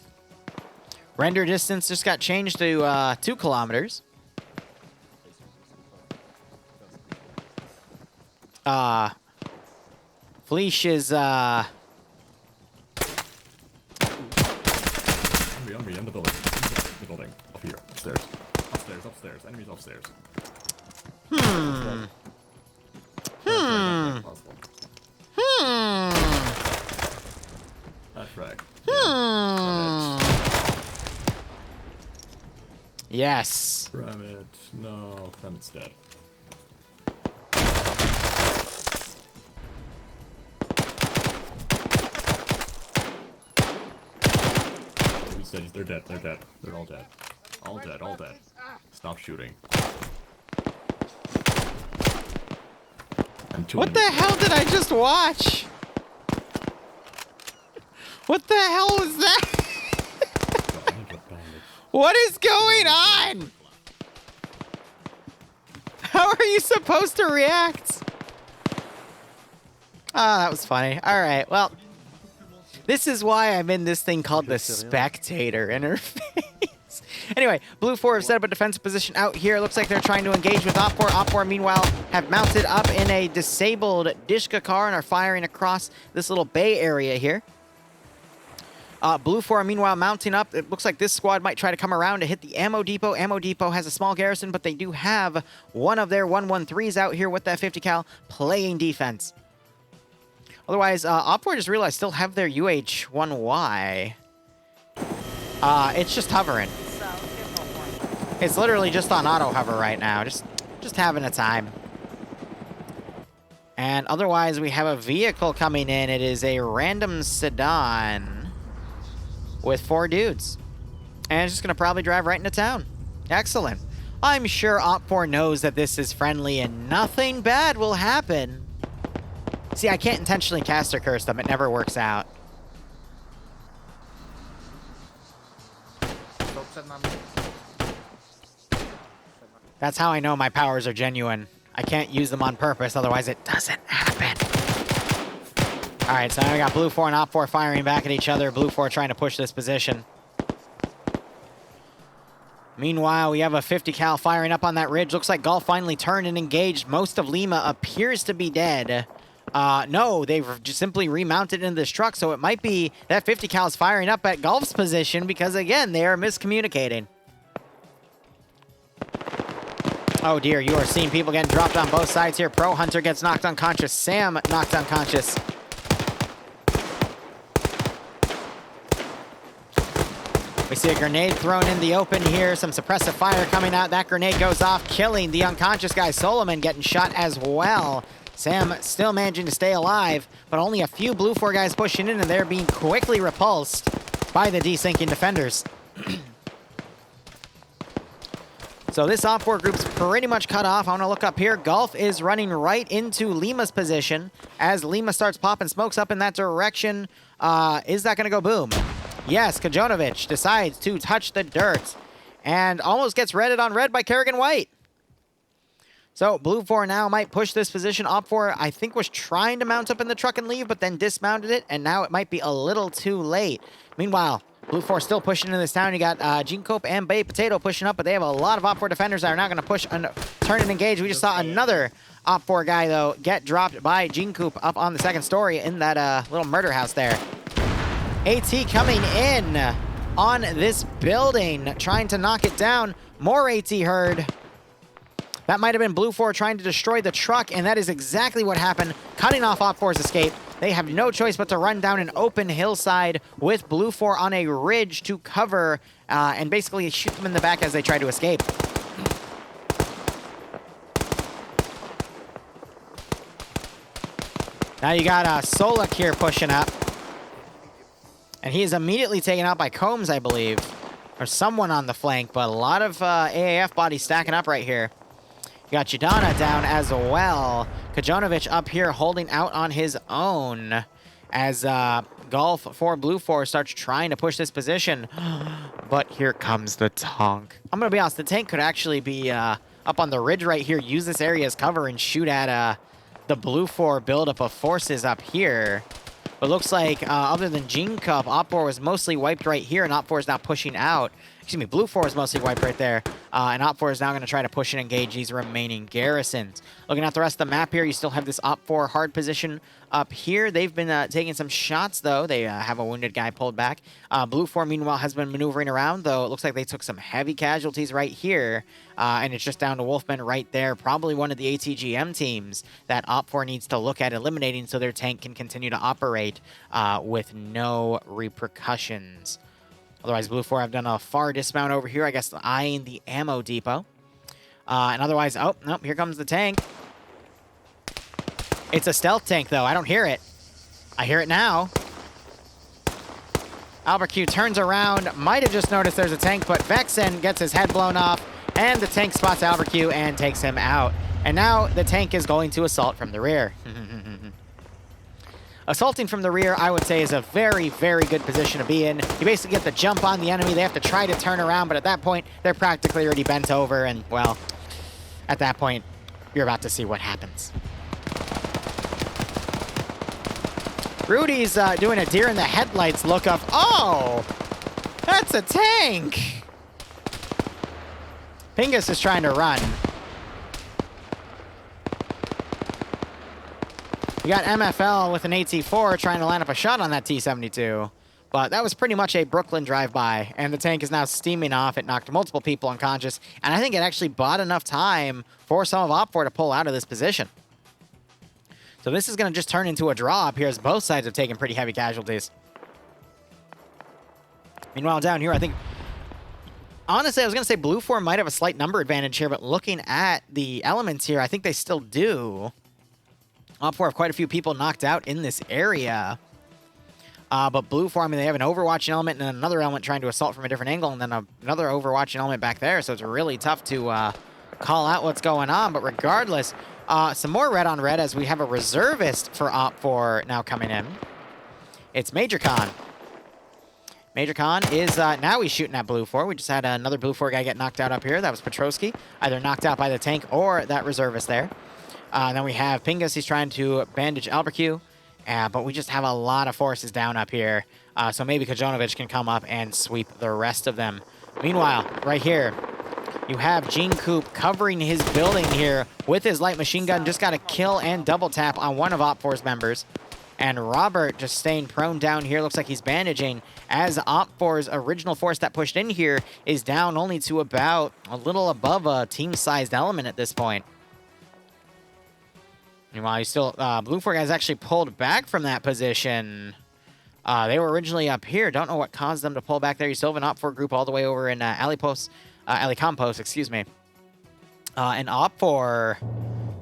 Render distance just got changed to 2 kilometers. Fleesh is Enemy in the building. The building. Up here. Upstairs. Upstairs, upstairs. Enemies upstairs. That's right. Yes. Pyramid. No, Pyramid's dead. They're dead. They're dead. They're all dead. All dead. All dead. Stop shooting. And What the hell did I just watch? What the hell was that? What is going on? How are you supposed to react? Oh, that was funny. All right, well, this is why I'm in this thing called the spectator interface. Anyway, Blue 4 have set up a defensive position out here. It looks like they're trying to engage with Op 4. Op 4, meanwhile, have mounted up in a disabled Dishka car and are firing across this little bay area here. Blue 4, meanwhile, mounting up. It looks like this squad might try to come around to hit the ammo depot. Ammo depot has a small garrison, but they do have one of their 113s out here with that 50 cal playing defense. Otherwise, Op 4 just realized still have their UH-1Y. It's just hovering. It's literally just on auto hover right now. Just having a time. And otherwise, we have a vehicle coming in. It is a random sedan with 4 dudes. And it's just going to probably drive right into town. Excellent. I'm sure Op 4 knows that this is friendly and nothing bad will happen. See, I can't intentionally cast or curse them. It never works out. That's how I know my powers are genuine. I can't use them on purpose, otherwise it doesn't happen. All right, so now we got Blue 4 and Op 4 firing back at each other. Blue 4 trying to push this position. Meanwhile, we have a 50 cal firing up on that ridge. Looks like Golf finally turned and engaged. Most of Lima appears to be dead. No, they've just simply remounted into this truck, so it might be that 50 cal is firing up at Golf's position because, again, they are miscommunicating. Oh dear, you are seeing people getting dropped on both sides here. Pro Hunter gets knocked unconscious. Sam knocked unconscious. We see a grenade thrown in the open here. Some suppressive fire coming out. That grenade goes off, killing the unconscious guy. Solomon getting shot as well. Sam still managing to stay alive, but only a few Blue 4 guys pushing in, and they're being quickly repulsed by the desyncing defenders. So this Op 4 group's pretty much cut off. I want to look up here. Golf is running right into Lima's position as Lima starts popping smokes up in that direction. Is that going to go boom? Yes, Kajonovic decides to touch the dirt and almost gets redded on red by Kerrigan White. So Blue 4 now might push this position. Op 4, I think, was trying to mount up in the truck and leave, but then dismounted it, and now it might be a little too late. Meanwhile, Blue 4 still pushing into this town. You got Gene Cope and Bay Potato pushing up, but they have a lot of Op 4 defenders that are now going to push and turn and engage. We just saw another Op 4 guy, though, get dropped by Gene Coop up on the second story in that little murder house there. AT coming in on this building, trying to knock it down. More AT heard. That might have been Blue 4 trying to destroy the truck, and that is exactly what happened, cutting off Op 4's escape. They have no choice but to run down an open hillside with Blue 4 on a ridge to cover and basically shoot them in the back as they try to escape. Now you got Solak here pushing up. And he is immediately taken out by Combs, I believe. Or someone on the flank, but a lot of AAF bodies stacking up right here. You got Jadana down as well. Kajonovic up here holding out on his own as Golf for Blue Force starts trying to push this position. But here comes the tank. I'm going to be honest, the tank could actually be up on the ridge right here, use this area as cover and shoot at the Blue 4 buildup of forces up here. But looks like other than Gene Cup, Op4 was mostly wiped right here, and Op4 is now pushing out. Excuse me, Blue 4 is mostly wiped right there. And Op4 is now going to try to push and engage these remaining garrisons. Looking at the rest of the map here, you still have this Op4 hard position up here. They've been taking some shots, though. They have a wounded guy pulled back. Blue 4, meanwhile, has been maneuvering around, though. It looks like they took some heavy casualties right here. And it's just down to Wolfman right there. Probably one of the ATGM teams that Op4 needs to look at eliminating so their tank can continue to operate with no repercussions. Otherwise, Blue 4 have done a far dismount over here, I guess, eyeing the ammo depot. And otherwise, oh, nope, here comes the tank. It's a stealth tank, though. I don't hear it. I hear it now. Albert Q turns around, might have just noticed there's a tank, but Vexen gets his head blown off, and the tank spots Albert Q and takes him out. And now the tank is going to assault from the rear. Assaulting from the rear, I would say, is a very, very good position to be in. You basically get the jump on the enemy. They have to try to turn around, but at that point, they're practically already bent over, and, well, at that point, you're about to see what happens. Rudy's doing a deer in the headlights look of, oh, that's a tank. Pingus is trying to run. You got MFL with an AT4 trying to line up a shot on that T-72. But that was pretty much a Brooklyn drive-by, and the tank is now steaming off. It knocked multiple people unconscious, and I think it actually bought enough time for some of Op4 to pull out of this position. So this is going to just turn into a draw up here as both sides have taken pretty heavy casualties. Meanwhile, down here, I think... Honestly, I was going to say Blue 4 might have a slight number advantage here, but looking at the elements here, I think they still do. Op4 have quite a few people knocked out in this area. But Blue 4, I mean, they have an overwatching element and another element trying to assault from a different angle, and then another overwatching element back there, so it's really tough to call out what's going on. But regardless, some more red on red as we have a reservist for Op4 now coming in. It's Major Khan. Major Khan is, now he's shooting at Blue 4. We just had another Blue 4 guy get knocked out up here. That was Petrosky, either knocked out by the tank or that reservist there. Then we have Pingus. He's trying to bandage Alberq. But we just have a lot of forces down up here. So maybe Kajonovic can come up and sweep the rest of them. Meanwhile, right here, you have Gene Coop covering his building here with his light machine gun. Just got a kill and double tap on one of Op4's members. And Robert just staying prone down here. Looks like he's bandaging as Op4's original force that pushed in here is down only to about a little above a team-sized element at this point. Meanwhile, you still, Blue 4 guys actually pulled back from that position. They were originally up here. Don't know what caused them to pull back there. You still have an Op4 group all the way over in Alley Compost, excuse me. And Op4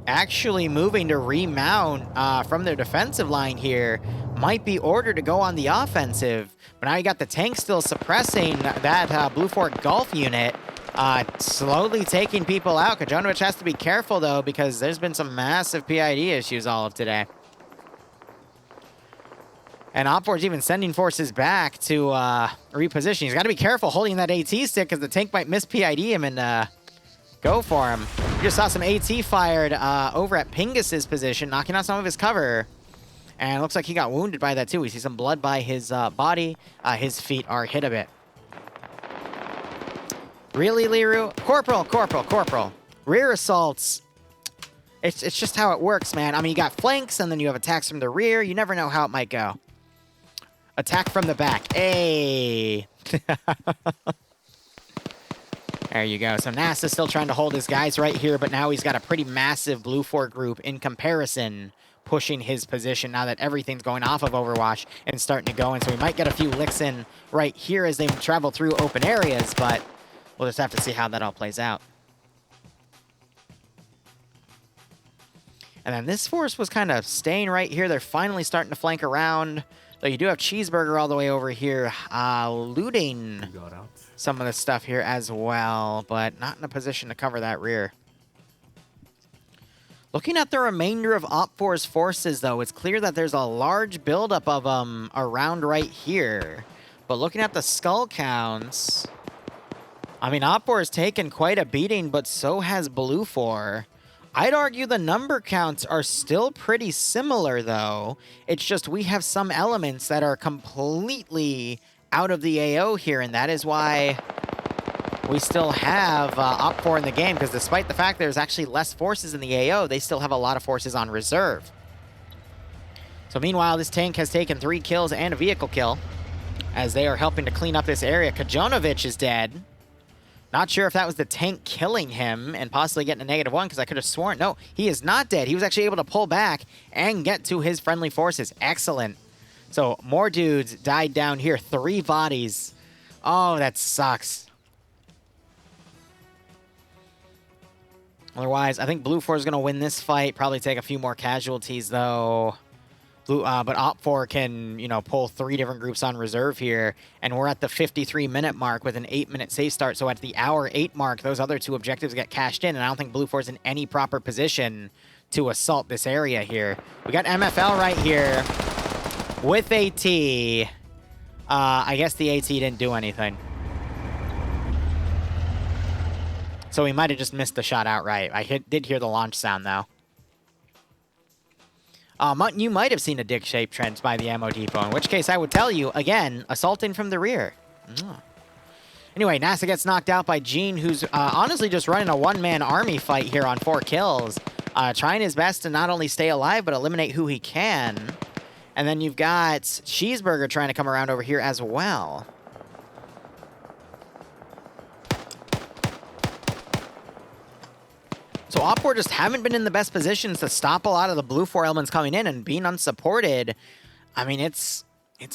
actually moving to remount from their defensive line here. Might be ordered to go on the offensive. But now you got the tank still suppressing that Blue 4 Golf unit. Slowly taking people out. Kajonovic has to be careful, though, because there's been some massive PID issues all of today. And Op4's even sending forces back to reposition. He's got to be careful holding that AT stick because the tank might miss PID him and go for him. We just saw some AT fired over at Pingus's position, knocking out some of his cover. And it looks like he got wounded by that, too. We see some blood by his body. His feet are hit a bit. Really, Liru? Corporal. Rear assaults. It's just how it works, man. I mean, you got flanks, and then you have attacks from the rear. You never know how it might go. Attack from the back. Hey! There you go. So NASA's still trying to hold his guys right here, but now he's got a pretty massive Blue 4 group in comparison, pushing his position now that everything's going off of Overwatch and starting to go in. So we might get a few licks in right here as they travel through open areas, but we'll just have to see how that all plays out. And then this force was kind of staying right here. They're finally starting to flank around. Though you do have Cheeseburger all the way over here, looting You got out. some of the stuff here as well, but not in a position to cover that rear. Looking at the remainder of OPFOR's forces, though, it's clear that there's a large buildup of them around right here. But looking at the skull counts, I mean, OPFOR has taken quite a beating, but so has BLUFOR. I'd argue the number counts are still pretty similar, though. It's just we have some elements that are completely out of the AO here, and that is why we still have OPFOR in the game, because despite the fact there's actually less forces in the AO, they still have a lot of forces on reserve. So meanwhile, this tank has taken 3 kills and a vehicle kill, as they are helping to clean up this area. Kajonovic is dead. Not sure if that was the tank killing him and possibly getting a -1, because I could have sworn. No, he is not dead. He was actually able to pull back and get to his friendly forces. Excellent. So more dudes died down here. 3 bodies. Oh, that sucks. Otherwise, I think BLUFOR is going to win this fight. Probably take a few more casualties, though. But OPFOR can, you know, pull 3 different groups on reserve here. And we're at the 53-minute mark with an 8-minute safe start. So at the hour 8 mark, those other 2 objectives get cashed in. And I don't think BLUFOR is in any proper position to assault this area here. We got MFL right here with AT. I guess the AT didn't do anything. So we might have just missed the shot outright. I did hear the launch sound, though. You might have seen a dick-shaped trench by the ammo depot, in which case I would tell you, again, assaulting from the rear. Anyway, NASA gets knocked out by Gene, who's honestly just running a one-man army fight here on 4 kills. Trying his best to not only stay alive, but eliminate who he can. And then you've got Cheeseburger trying to come around over here as well. So OPFOR just haven't been in the best positions to stop a lot of the BLUFOR elements coming in, and being unsupported, I mean, it's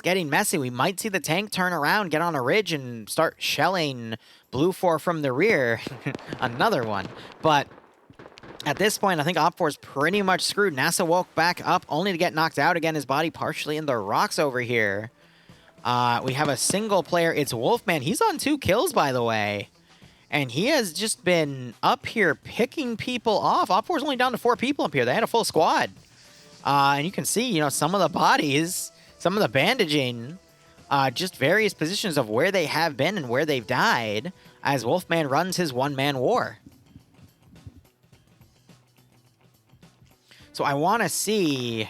getting messy. We might see the tank turn around, get on a ridge, and start shelling BLUFOR from the rear. Another one. But at this point, I think OPFOR's pretty much screwed. NASA woke back up only to get knocked out again, his body partially in the rocks over here. We have a single player. It's Wolfman. He's on 2 kills, by the way. And he has just been up here picking people off. OPFOR's only down to 4 people up here. They had a full squad. And you can see, you know, some of the bodies, some of the bandaging, just various positions of where they have been and where they've died as Wolfman runs his one-man war. So I want to see...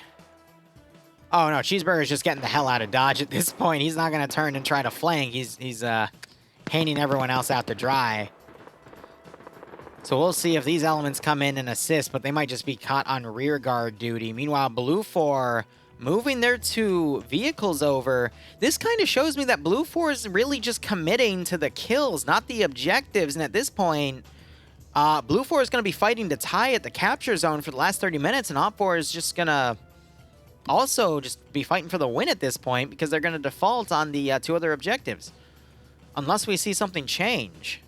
Oh, no, Cheeseburger's just getting the hell out of Dodge at this point. He's not going to turn and try to flank. He's hanging everyone else out to dry. So we'll see if these elements come in and assist, but they might just be caught on rear guard duty. Meanwhile, BLUFOR moving their 2 vehicles over. This kind of shows me that BLUFOR is really just committing to the kills, not the objectives. And at this point, BLUFOR is going to be fighting to tie at the capture zone for the last 30 minutes, and OPFOR is just going to also just be fighting for the win at this point, because they're going to default on the 2 other objectives. Unless we see something change.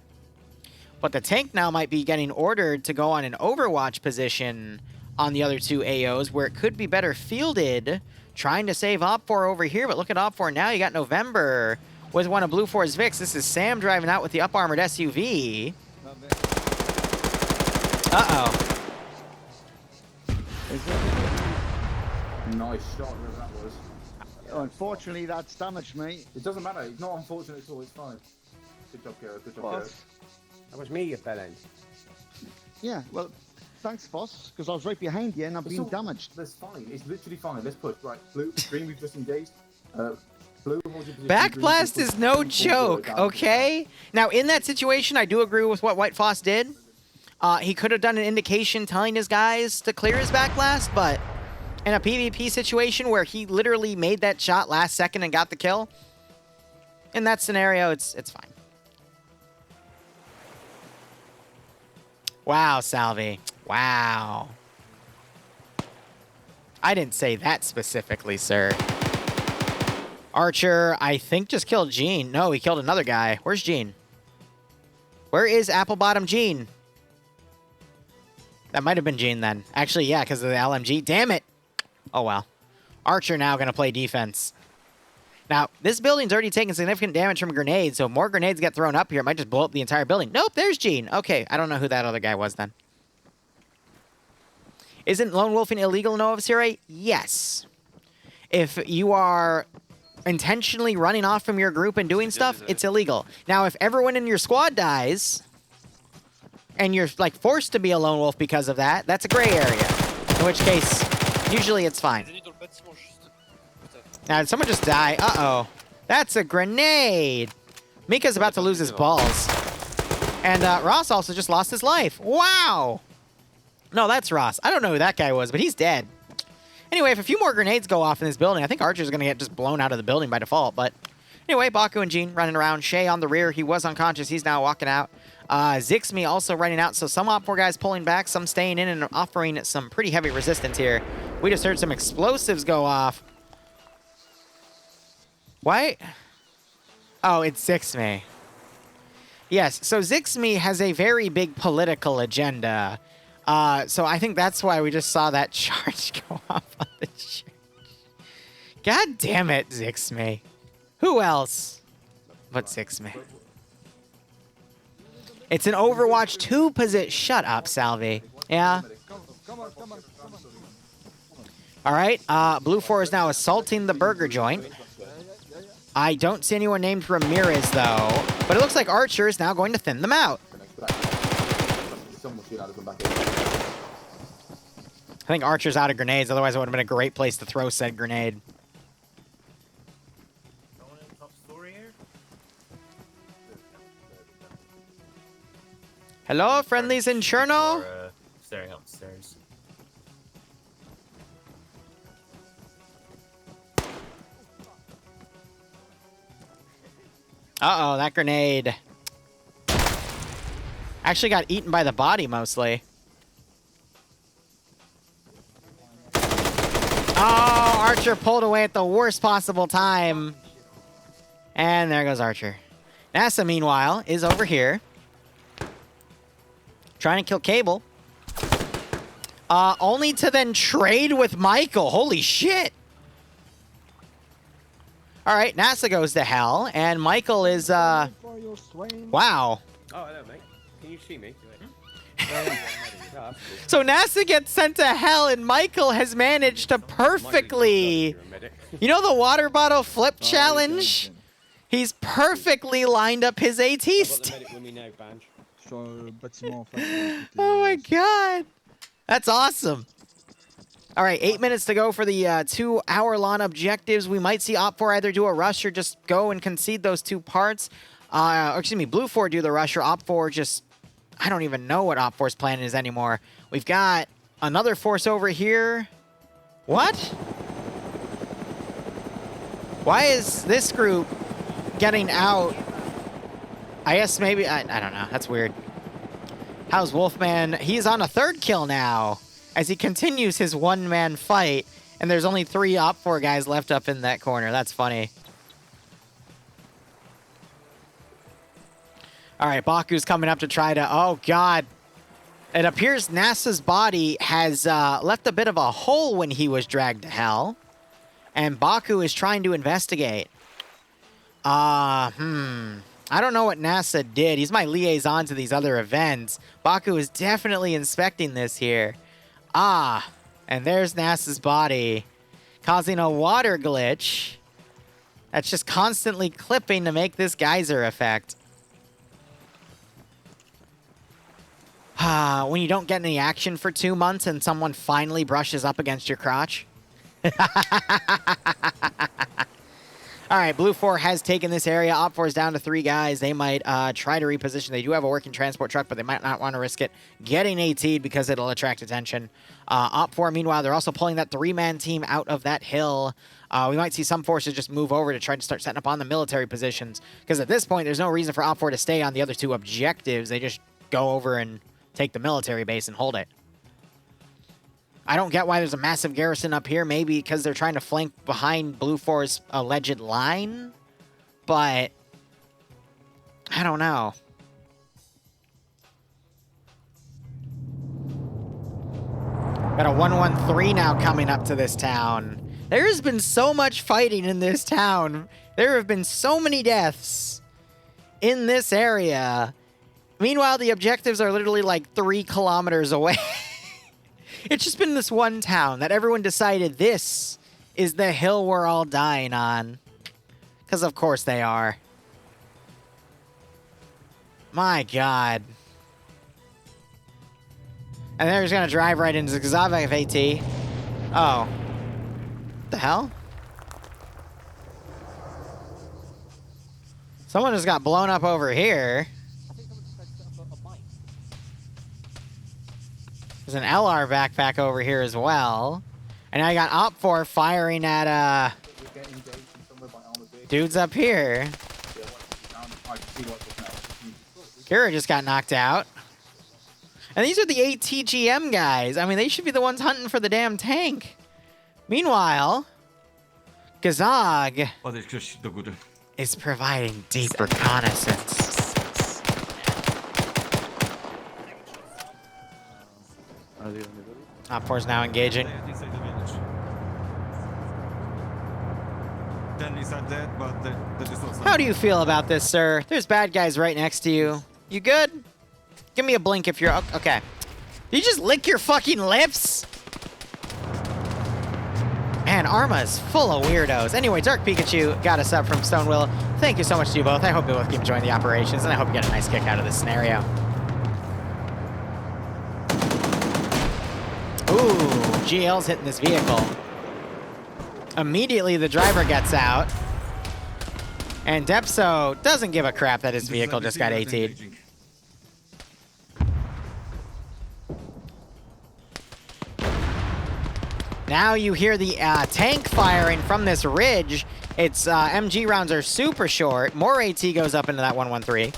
But the tank now might be getting ordered to go on an overwatch position on the other 2 AOs, where it could be better fielded, trying to save OPFOR over here. But look at OPFOR now. You got November with one of BLUFOR's Vics. This is Sam driving out with the up-armored SUV. Uh-oh. Nice shot, whoever that was. Unfortunately, that's damaged me. It doesn't matter, it's not unfortunate at all, it's fine. Good job, Gareth, good job, Gareth. That was me, you bellend. Yeah, well, thanks, boss, because I was right behind you and I've been damaged. That's fine, it's literally fine. Let's push. Right, blue, green, we've just engaged. Blue, hold your position. Backblast is no joke, okay? Now, in that situation, I do agree with what White Foss did. He could have done an indication telling his guys to clear his backblast, but in a PvP situation where he literally made that shot last second and got the kill, in that scenario, it's fine. Wow, Salvi. Wow. I didn't say that specifically, sir. Archer, I think, just killed Gene. No, he killed another guy. Where's Gene? Where is Apple Bottom Gene? That might have been Gene then. Actually, yeah, because of the LMG. Damn it! Oh, well. Archer now going to play defense. Now, this building's already taken significant damage from grenades, so if more grenades get thrown up here, it might just blow up the entire building. Nope, there's Gene. Okay, I don't know who that other guy was then. Isn't lone wolfing illegal in OFCRA? Yes. If you are intentionally running off from your group and doing stuff, it's illegal. Now, if everyone in your squad dies, and you're, like, forced to be a lone wolf because of that, that's a gray area. In which case, usually it's fine. Now, did someone just die? Uh-oh. That's a grenade! Mika's about to lose his balls. And Ross also just lost his life. Wow! No, that's Ross. I don't know who that guy was, but he's dead. Anyway, if a few more grenades go off in this building, I think Archer's going to get just blown out of the building by default. But anyway, Baku and Gene running around. Shay on the rear. He was unconscious. He's now walking out. Zixme also running out. So some Op4 guys pulling back, some staying in and offering some pretty heavy resistance here. We just heard some explosives go off. Why? Oh, it's Zixme. Yes, so Zixme has a very big political agenda. So I think that's why we just saw that charge go off on the church. God damn it, Zixme. Who else but Zixme? It's an Overwatch 2 position. Shut up, Salvi. Yeah. All right, Blue 4 is now assaulting the burger joint. I don't see anyone named Ramirez, though. But it looks like Archer is now going to thin them out. I think Archer's out of grenades, otherwise it would have been a great place to throw said grenade. Hello, friendlies in Cherno? Staring upstairs. Uh-oh, that grenade actually got eaten by the body, mostly. Oh, Archer pulled away at the worst possible time. And there goes Archer. NASA, meanwhile, is over here. Trying to kill Cable. Only to then trade with Michael. Holy shit. All right, NASA goes to hell, and Michael is, wow. Oh, hello, mate. Can you see me? So NASA gets sent to hell, and Michael has managed to perfectly... You know the water bottle flip challenge? He's perfectly lined up his AT stick. Oh my god. That's awesome. All right, 8 minutes to go for the 2-hour-long objectives. We might see Op4 either do a rush or just go and concede those 2 parts. Or excuse me, Blue 4 do the rush, or Op4 just... I don't even know what Op4's plan is anymore. We've got another force over here. What? Why is this group getting out? I guess maybe... I don't know. That's weird. How's Wolfman? He's on a 3rd kill now, as he continues his one-man fight, and there's only 3 Op4 guys left up in that corner. That's funny. All right, Baku's coming up to try to... Oh, God. It appears NASA's body has left a bit of a hole when he was dragged to hell, and Baku is trying to investigate. I don't know what NASA did. He's my liaison to these other events. Baku is definitely inspecting this here. And there's NASA's body, causing a water glitch that's just constantly clipping to make this geyser effect. When you don't get any action for 2 months and someone finally brushes up against your crotch. All right, Blue 4 has taken this area. Op 4 is down to 3 guys. They might try to reposition. They do have a working transport truck, but they might not want to risk it getting AT'd because it'll attract attention. Op 4, meanwhile, they're also pulling that 3-man team out of that hill. We might see some forces just move over to try to start setting up on the military positions, because at this point, there's no reason for Op 4 to stay on the other 2 objectives. They just go over and take the military base and hold it. I don't get why there's a massive garrison up here. Maybe because they're trying to flank behind Blue 4's alleged line. But I don't know. Got a 113 now coming up to this town. There has been so much fighting in this town. There have been so many deaths in this area. Meanwhile, the objectives are literally like 3 kilometers away. It's just been this one town that everyone decided this is the hill we're all dying on. Because of course they are. My God. And they're just going to drive right into Zazav AT. Oh. What the hell? Someone just got blown up over here. There's an LR backpack over here as well. And now you got OPFOR firing at dudes up here. Kira just got knocked out. And these are the ATGM guys. I mean, they should be the ones hunting for the damn tank. Meanwhile, Gazag is providing deep reconnaissance. OPFOR's now engaging. How do you feel about this, sir? There's bad guys right next to you. You good? Give me a blink if you're... Okay. Did you just lick your fucking lips? Man, Arma's full of weirdos. Anyway, Dark Pikachu got us up from Stonewill. Thank you so much to you both. I hope you both keep enjoying the operations, and I hope you get a nice kick out of this scenario. Ooh, GL's hitting this vehicle. Immediately, the driver gets out. And Depso doesn't give a crap that his vehicle just got AT'd. Now you hear the tank firing from this ridge. Its MG rounds are super short. More AT goes up into that 113.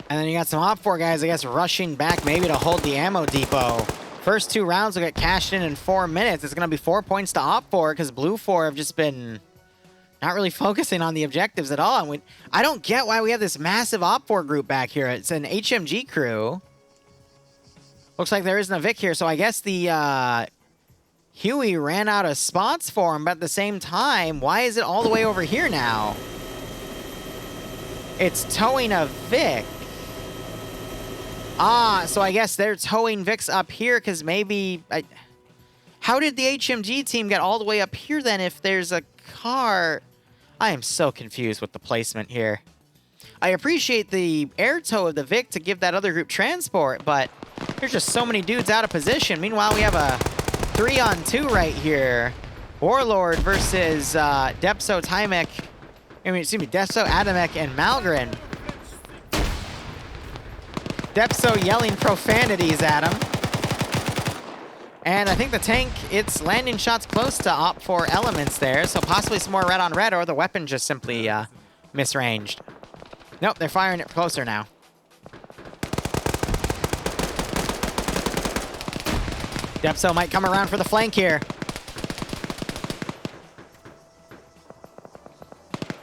And then you got some OPFOR guys, I guess, rushing back maybe to hold the ammo depot. First 2 rounds will get cashed in 4 minutes. It's going to be 4 points to OPFOR because Blue 4 have just been not really focusing on the objectives at all. And I don't get why we have this massive OPFOR group back here. It's an HMG crew. Looks like there isn't a Vic here, so I guess the Huey ran out of spots for him, but at the same time, why is it all the way over here now? It's towing a Vic. Ah, so I guess they're towing Vics up here because maybe... How did the HMG team get all the way up here then if there's a car? I am so confused with the placement here. I appreciate the air tow of the Vic to give that other group transport, but there's just so many dudes out of position. Meanwhile, we have a 3-on-2 right here. Warlord versus Depso, Tymek... Depso, Adamek, and Malgren. Depso yelling profanities at him. And I think the tank, it's landing shots close to OPFOR elements there, so possibly some more red on red, or the weapon just simply misranged. Nope, they're firing it closer now. Depso might come around for the flank here.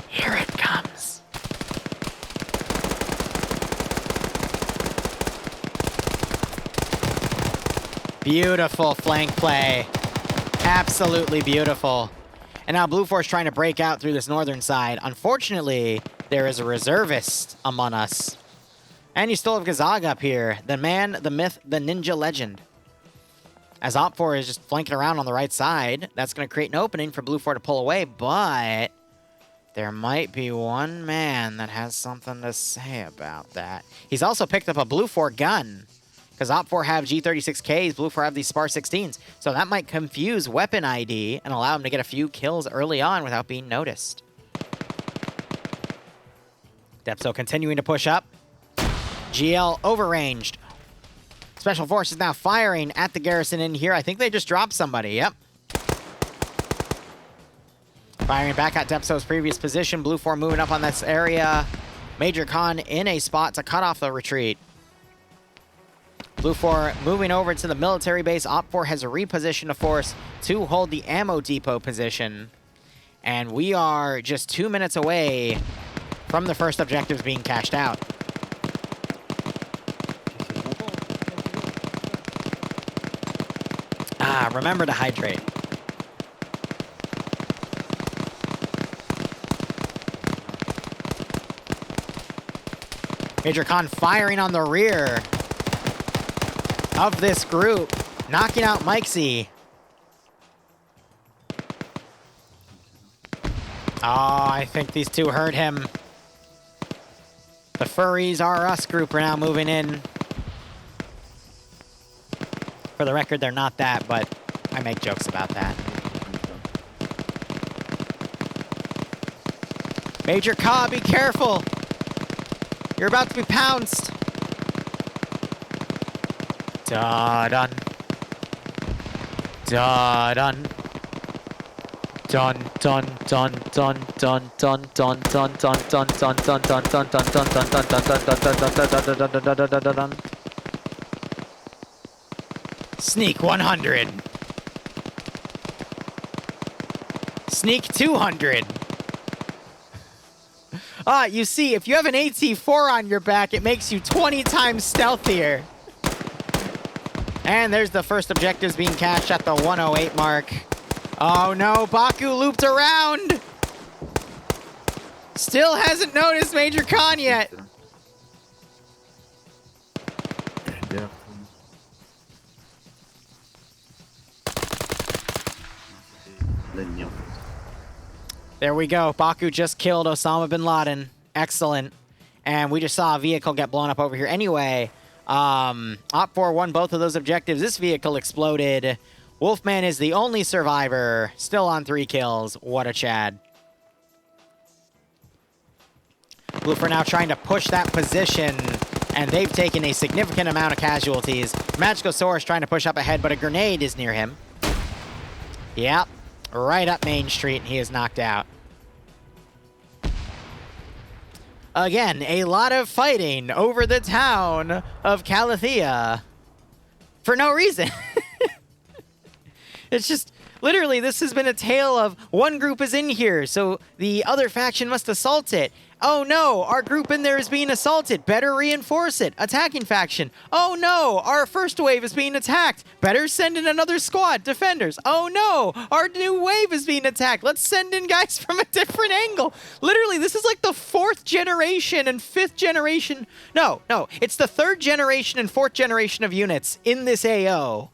Here it comes. Beautiful flank play. Absolutely beautiful. And now Blue Force trying to break out through this northern side. Unfortunately, there is a reservist among us. And you still have Gazag up here. The man, the myth, the ninja legend. As OPFOR is just flanking around on the right side, that's going to create an opening for Blue 4 to pull away, but there might be one man that has something to say about that. He's also picked up a Blue 4 gun, because OPFOR have G36Ks, Blue 4 have these SPAR 16s, so that might confuse weapon ID and allow him to get a few kills early on without being noticed. Depso continuing to push up. GL overranged. Special Forces now firing at the garrison in here. I think they just dropped somebody. Yep. Firing back at Depso's previous position. Blue 4 moving up on this area. Major Khan in a spot to cut off the retreat. Blue 4 moving over to the military base. OPFOR has repositioned a force to hold the ammo depot position. And we are just 2 minutes away from the first objectives being cashed out. Ah, remember to hydrate. Major Khan firing on the rear of this group, knocking out Mikesy. Oh, I think these two hurt him. The Furries R Us group are now moving in. For the record, they're not that, but I make jokes about that. Major Ka, be careful! You're about to be pounced. Da-dun. Da-dun. Dun dun dun dun dun dun dun dun dun dun dun dun dun dun dun dun dun dun dun dun. Sneak 100. Sneak 200. Ah, you see, if you have an AT-4 on your back, it makes you 20 times stealthier. And there's the first objectives being cashed at the 108 mark. Oh no, Baku looped around! Still hasn't noticed Major Khan yet. There we go. Baku just killed Osama bin Laden. Excellent. And we just saw a vehicle get blown up over here. Anyway, OPFOR won both of those objectives. This vehicle exploded. Wolfman is the only survivor. Still on 3 kills. What a Chad. BlueFor now trying to push that position. And they've taken a significant amount of casualties. Magicosaurus trying to push up ahead, but a grenade is near him. Yep. Right up Main Street, and he is knocked out. Again, a lot of fighting over the town of Calithia. For no reason. It's just, literally, this has been a tale of one group is in here, so the other faction must assault it. Oh no, our group in there is being assaulted. Better reinforce it. Attacking faction. Oh no, our first wave is being attacked. Better send in another squad. Defenders. Oh no, our new wave is being attacked. Let's send in guys from a different angle. Literally, this is like the 4th generation and 5th generation. No, it's the 3rd generation and 4th generation of units in this AO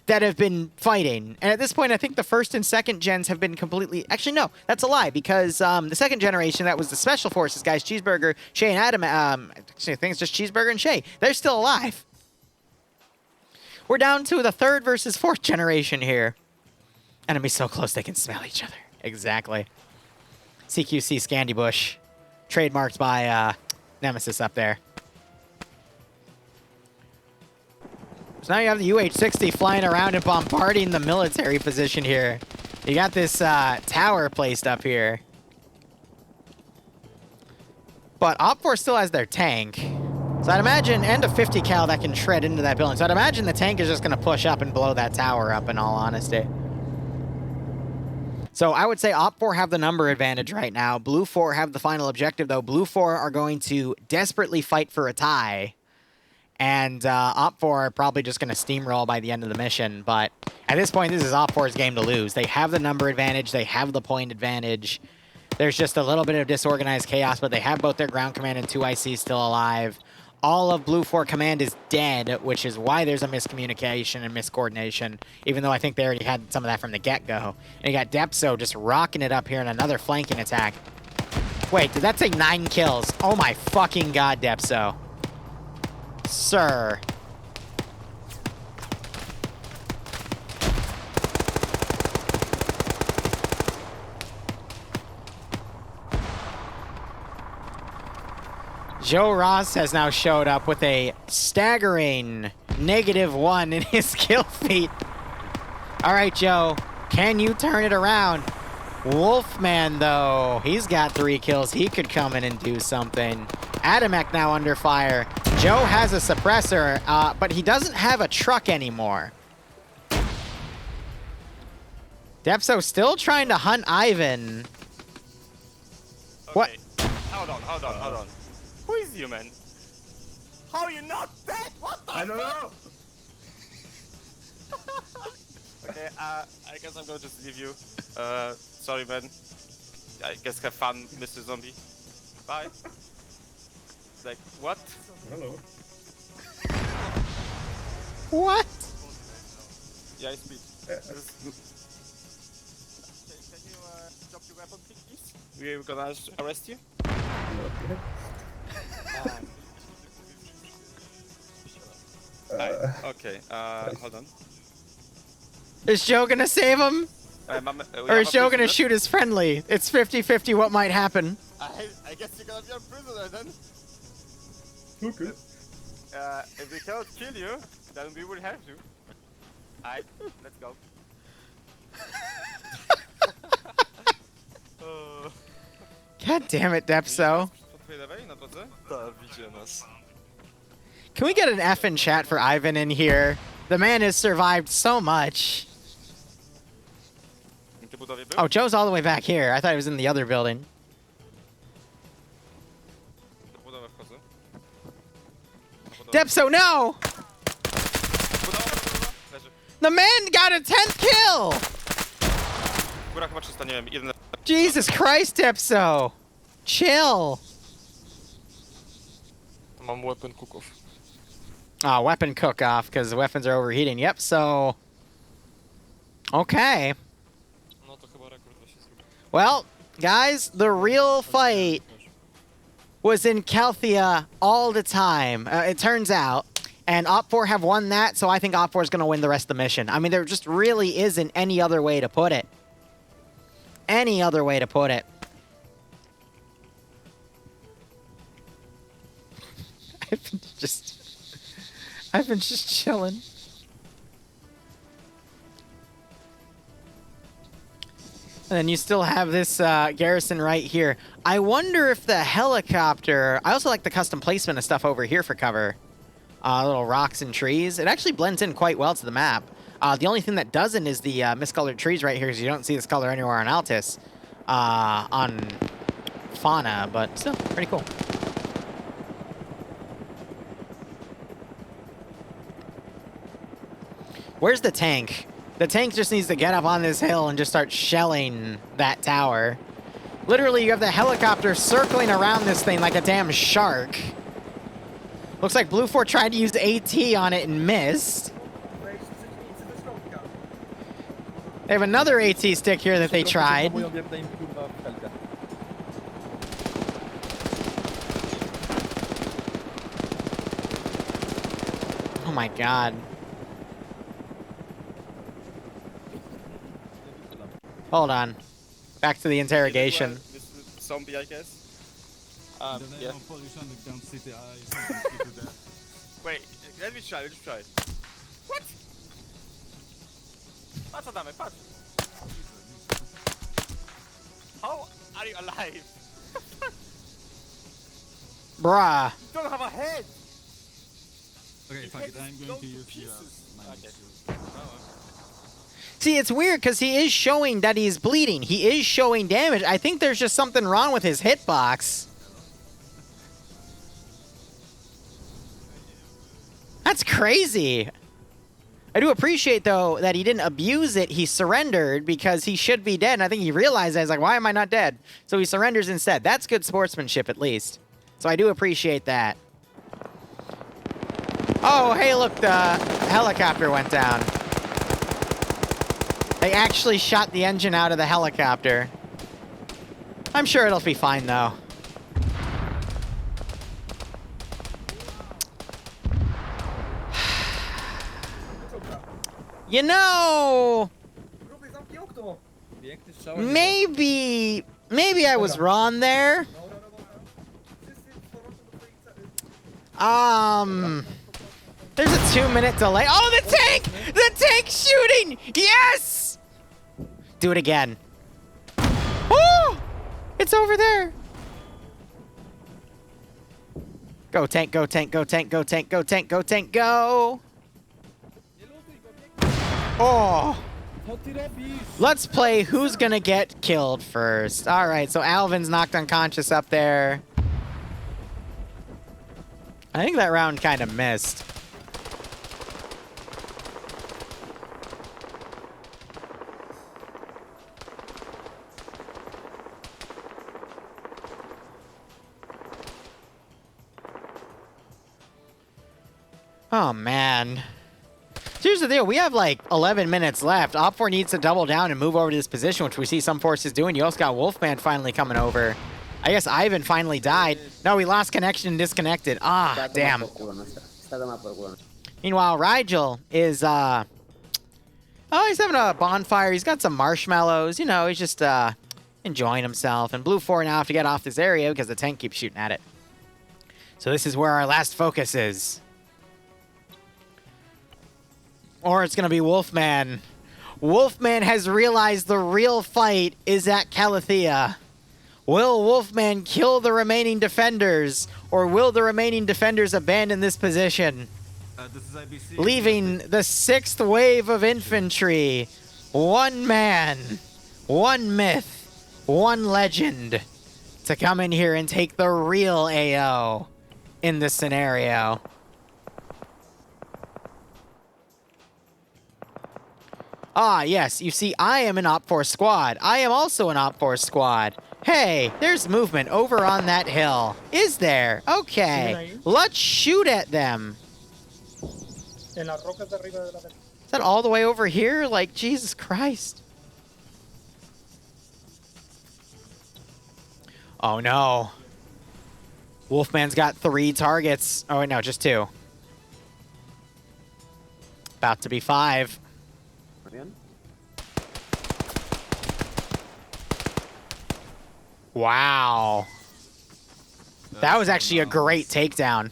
that have been fighting. And at this point, I think the 1st and 2nd gens have been completely... Actually, no, that's a lie, because the 2nd generation, that was the Special Forces guys, Cheeseburger, Shay, and Adam... actually, I think it's just Cheeseburger and Shay. They're still alive. We're down to the 3rd versus 4th generation here. Enemies so close they can smell each other. Exactly. CQC Scandy Bush. Trademarked by Nemesis up there. So now you have the UH-60 flying around and bombarding the military position here. You got this tower placed up here. But OPFOR still has their tank. So I'd imagine, and a 50 cal that can shred into that building. So I'd imagine the tank is just going to push up and blow that tower up, in all honesty. So I would say OPFOR have the number advantage right now. BlueFor have the final objective, though. BlueFor are going to desperately fight for a tie. And OPFOR are probably just going to steamroll by the end of the mission. But at this point, this is OPFOR's game to lose. They have the number advantage. They have the point advantage. There's just a little bit of disorganized chaos, but they have both their ground command and 2 ICs still alive. All of BlueFor command is dead, which is why there's a miscommunication and miscoordination, even though I think they already had some of that from the get-go. And you got Depso just rocking it up here in another flanking attack. Wait, did that take 9 kills? Oh my fucking god, Depso. Sir. Joe Ross has now showed up with a staggering -1 in his kill feat. All right, Joe, can you turn it around? Wolfman, though, he's got 3 kills. He could come in and do something. Adamek now under fire. Joe has a suppressor, but he doesn't have a truck anymore. Depso still trying to hunt Ivan. What? Hold on. Who is you, man? How you not dead? What the I don't know. Okay, I guess I'm gonna just leave you. Sorry, man. I guess have fun, Mr. Zombie. Bye. Like, what? Hello. What? Yeah, I speak. Can you drop your weapon, please? We're gonna arrest you. Okay, hold on. Is Joe gonna save him? Or is Joe gonna shoot his friendly? It's 50-50 what might happen. I guess you're gonna be a prisoner then. Okay. If we cannot kill you, then we will have to. Alright, let's go. God damn it, Depso. Can we get an F in chat for Ivan in here? The man has survived so much. Oh, Joe's all the way back here. I thought he was in the other building. Depso, no! The man got a 10th kill! Jesus Christ, Depso! Chill! Mam weapon cook-off. Ah, weapon cook-off, because the weapons are overheating. Yep, so... Okay. Well, guys, the real fight was in Calithia all the time, it turns out. And OFCRA have won that, so I think OFCRA is going to win the rest of the mission. I mean, there just really isn't any other way to put it. Any other way to put it. I've been just chilling. And then you still have this garrison right here. I wonder if the helicopter... I also like the custom placement of stuff over here for cover. Little rocks and trees. It actually blends in quite well to the map. The only thing that doesn't is the miscolored trees right here, because you don't see this color anywhere on Altis. On Fauna, but still, pretty cool. Where's the tank? The tank just needs to get up on this hill and just start shelling that tower. Literally, you have the helicopter circling around this thing like a damn shark. Looks like Blue 4 tried to use AT on it and missed. They have another AT stick here that they tried. Oh my god. Hold on. Back to the interrogation. This is zombie, I guess. Yeah. Wait, let me try. What? Patrz, Adame, patrz. How are you alive? Bruh. You don't have a head. Okay, fuck it. I'm going to use See, it's weird because he is showing that he's bleeding. He is showing damage. I think there's just something wrong with his hitbox. That's crazy. I do appreciate, though, that he didn't abuse it. He surrendered because he should be dead. And I think he realized that. He's like, why am I not dead? So he surrenders instead. That's good sportsmanship, at least. So I do appreciate that. Oh, hey, look, the helicopter went down. They actually shot the engine out of the helicopter. I'm sure it'll be fine, though. You know, maybe I was wrong there. There's a 2-minute delay. Oh, the tank! The tank's shooting! Yes! Do it again. Oh! It's over there. Go tank, go tank, go tank, go tank, go tank, go tank, go! Oh! Let's play who's gonna get killed first. All right, so Alvin's knocked unconscious up there. I think that round kind of missed. Oh, man. Here's the deal. We have like 11 minutes left. OFCRA needs to double down and move over to this position, which we see some forces doing. You also got Wolfman finally coming over. I guess Ivan finally died. No, we lost connection and disconnected. Ah, damn. Meanwhile, Rigel is, oh, he's having a bonfire. He's got some marshmallows. You know, he's just enjoying himself. And Blue 4 now have to get off this area because the tank keeps shooting at it. So this is where our last focus is. Or it's going to be Wolfman. Wolfman has realized the real fight is at Calithia. Will Wolfman kill the remaining defenders? Or will the remaining defenders abandon this position? Leaving the 6th wave of infantry. One man, one myth, one legend to come in here and take the real AO in this scenario. Ah, yes, you see, I am an OFCRA squad. I am also an OFCRA squad. Hey, there's movement over on that hill. Is there? Okay. Let's shoot at them. Is that all the way over here? Like, Jesus Christ. Oh, no. Wolfman's got 3 targets. Oh, wait, no, just 2. About to be 5. Wow. That was actually a great takedown.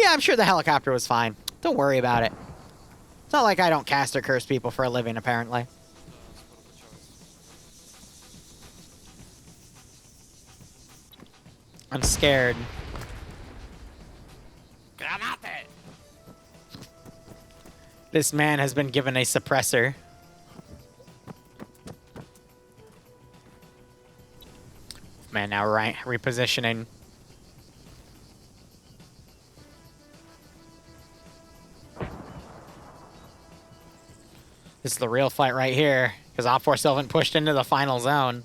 Yeah, I'm sure the helicopter was fine. Don't worry about it. It's not like I don't cast or curse people for a living, apparently. I'm scared. This man has been given a suppressor. Man, now repositioning. This is the real fight right here, because OFCRA still haven't pushed into the final zone.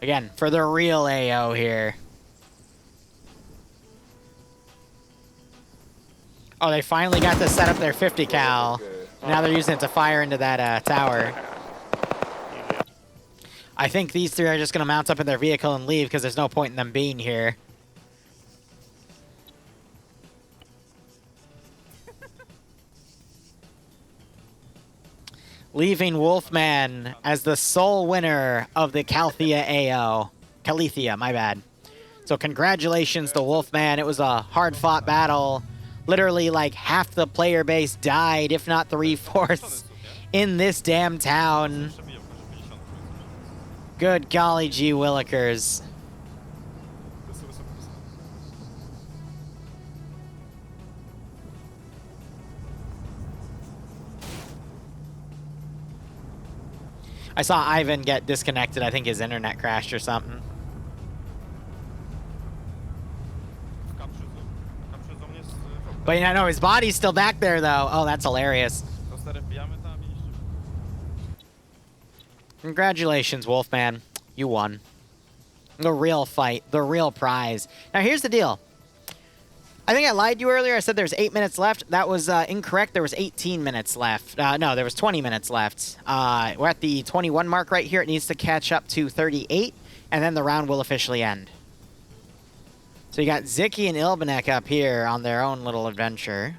Again, for the real AO here. Oh, they finally got to set up their 50 cal. Now they're using it to fire into that tower. I think these 3 are just going to mount up in their vehicle and leave because there's no point in them being here. Leaving Wolfman as the sole winner of the Calithia AO. Calithia, my bad. So congratulations to Wolfman. It was a hard-fought battle. Literally, like, half the player base died, if not 3/4, in this damn town. Good golly gee willikers. I saw Ivan get disconnected. I think his internet crashed or something. But you know, his body's still back there, though. Oh, that's hilarious. Congratulations, Wolfman. You won. The real fight. The real prize. Now, here's the deal. I think I lied to you earlier. I said there's 8 minutes left. That was incorrect. There was 18 minutes left. No, there was 20 minutes left. We're at the 21 mark right here. It needs to catch up to 38, and then the round will officially end. So you got Ziki and Ilbanek up here on their own little adventure.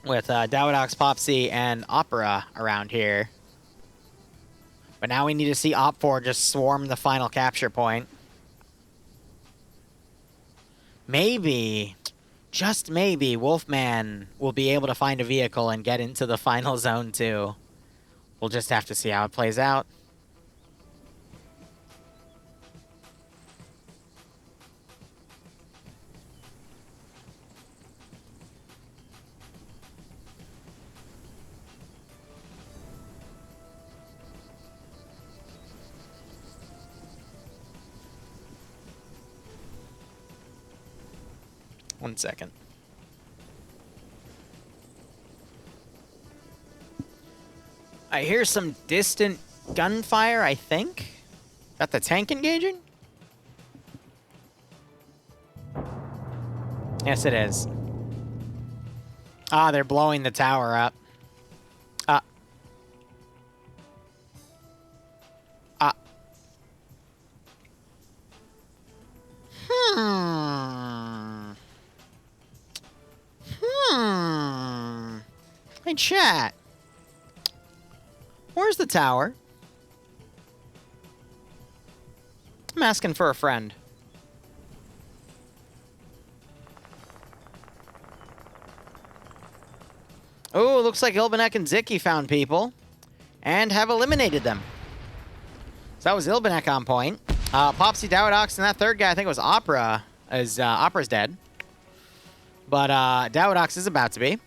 With Dawadox, Popsy, and OFCRA around here. But now we need to see OPFOR just swarm the final capture point. Maybe, just maybe, Wolfman will be able to find a vehicle and get into the final zone too. We'll just have to see how it plays out. 1 second. I hear some distant gunfire, I think. That the tank engaging? Yes, it is. Ah, they're blowing the tower up. Hey, chat. Where's the tower? I'm asking for a friend. Oh, looks like Ilbanek and Ziki found people and have eliminated them. So that was Ilbanek on point. Popsy, Dawodox, and that third guy, I think it was Opera, Opera's dead. But Dawodox is about to be.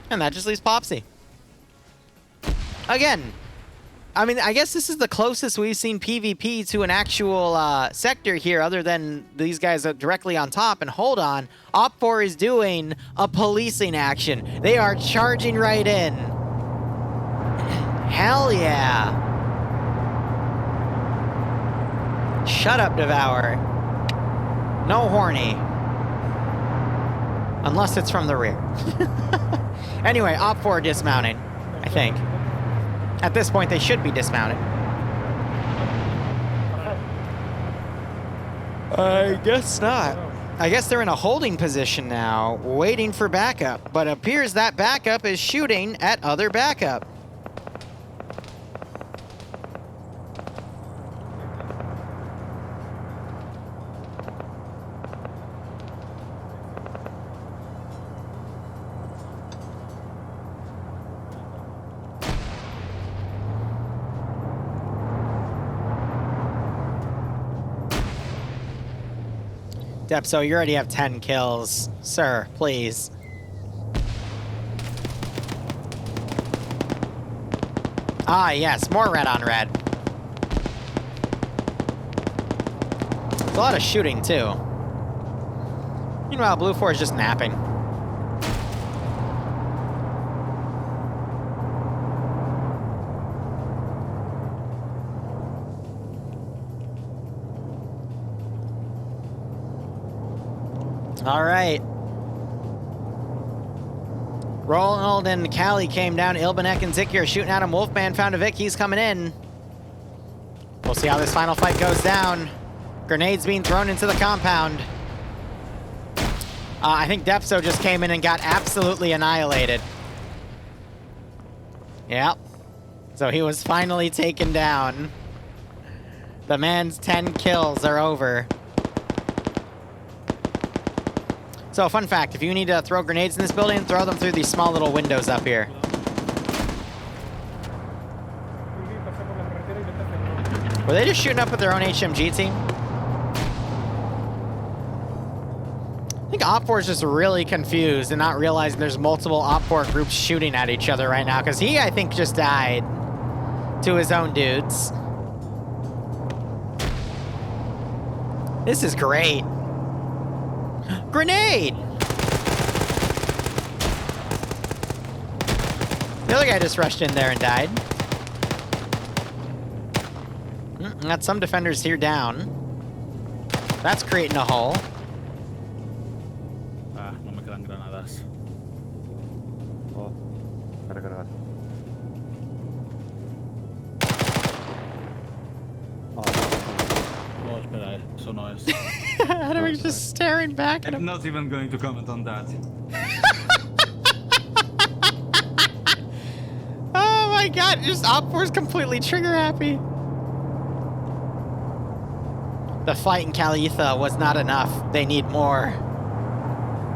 And that just leaves Popsy. Again, I mean, I guess this is the closest we've seen PvP to an actual sector here, other than these guys are directly on top. And hold on, OFCRA is doing a policing action. They are charging right in. Hell yeah. Shut up, Devour. No horny. Unless it's from the rear. Anyway, OFCRA dismounting, I think. At this point, they should be dismounted. I guess not. I guess they're in a holding position now, waiting for backup. But it appears that backup is shooting at other backup. Depso, you already have 10 kills. Sir, please. Ah, yes, more red on red. There's a lot of shooting, too. Meanwhile, Blue 4 is just napping. All right. Roland and Callie came down. Ilbanek and Ziki are shooting at him. Wolfman found a Vic. He's coming in. We'll see how this final fight goes down. Grenades being thrown into the compound. I think Depso just came in and got absolutely annihilated. Yep. So he was finally taken down. The man's 10 kills are over. So, fun fact, if you need to throw grenades in this building, throw them through these small little windows up here. Were they just shooting up with their own HMG team? I think OFCRA is just really confused and not realizing there's multiple OFCRA groups shooting at each other right now, because he, I think, just died to his own dudes. This is great. Grenade! The other guy just rushed in there and died. Got some defenders here down. That's creating a hole. Ah, no me quedan granadas. Oh, para cargar. Oh, espera, eso no es. Adam's just staring back at him. I'm not even going to comment on that. Oh my god, just OFCRA's completely trigger happy. The fight in Calithia was not enough. They need more.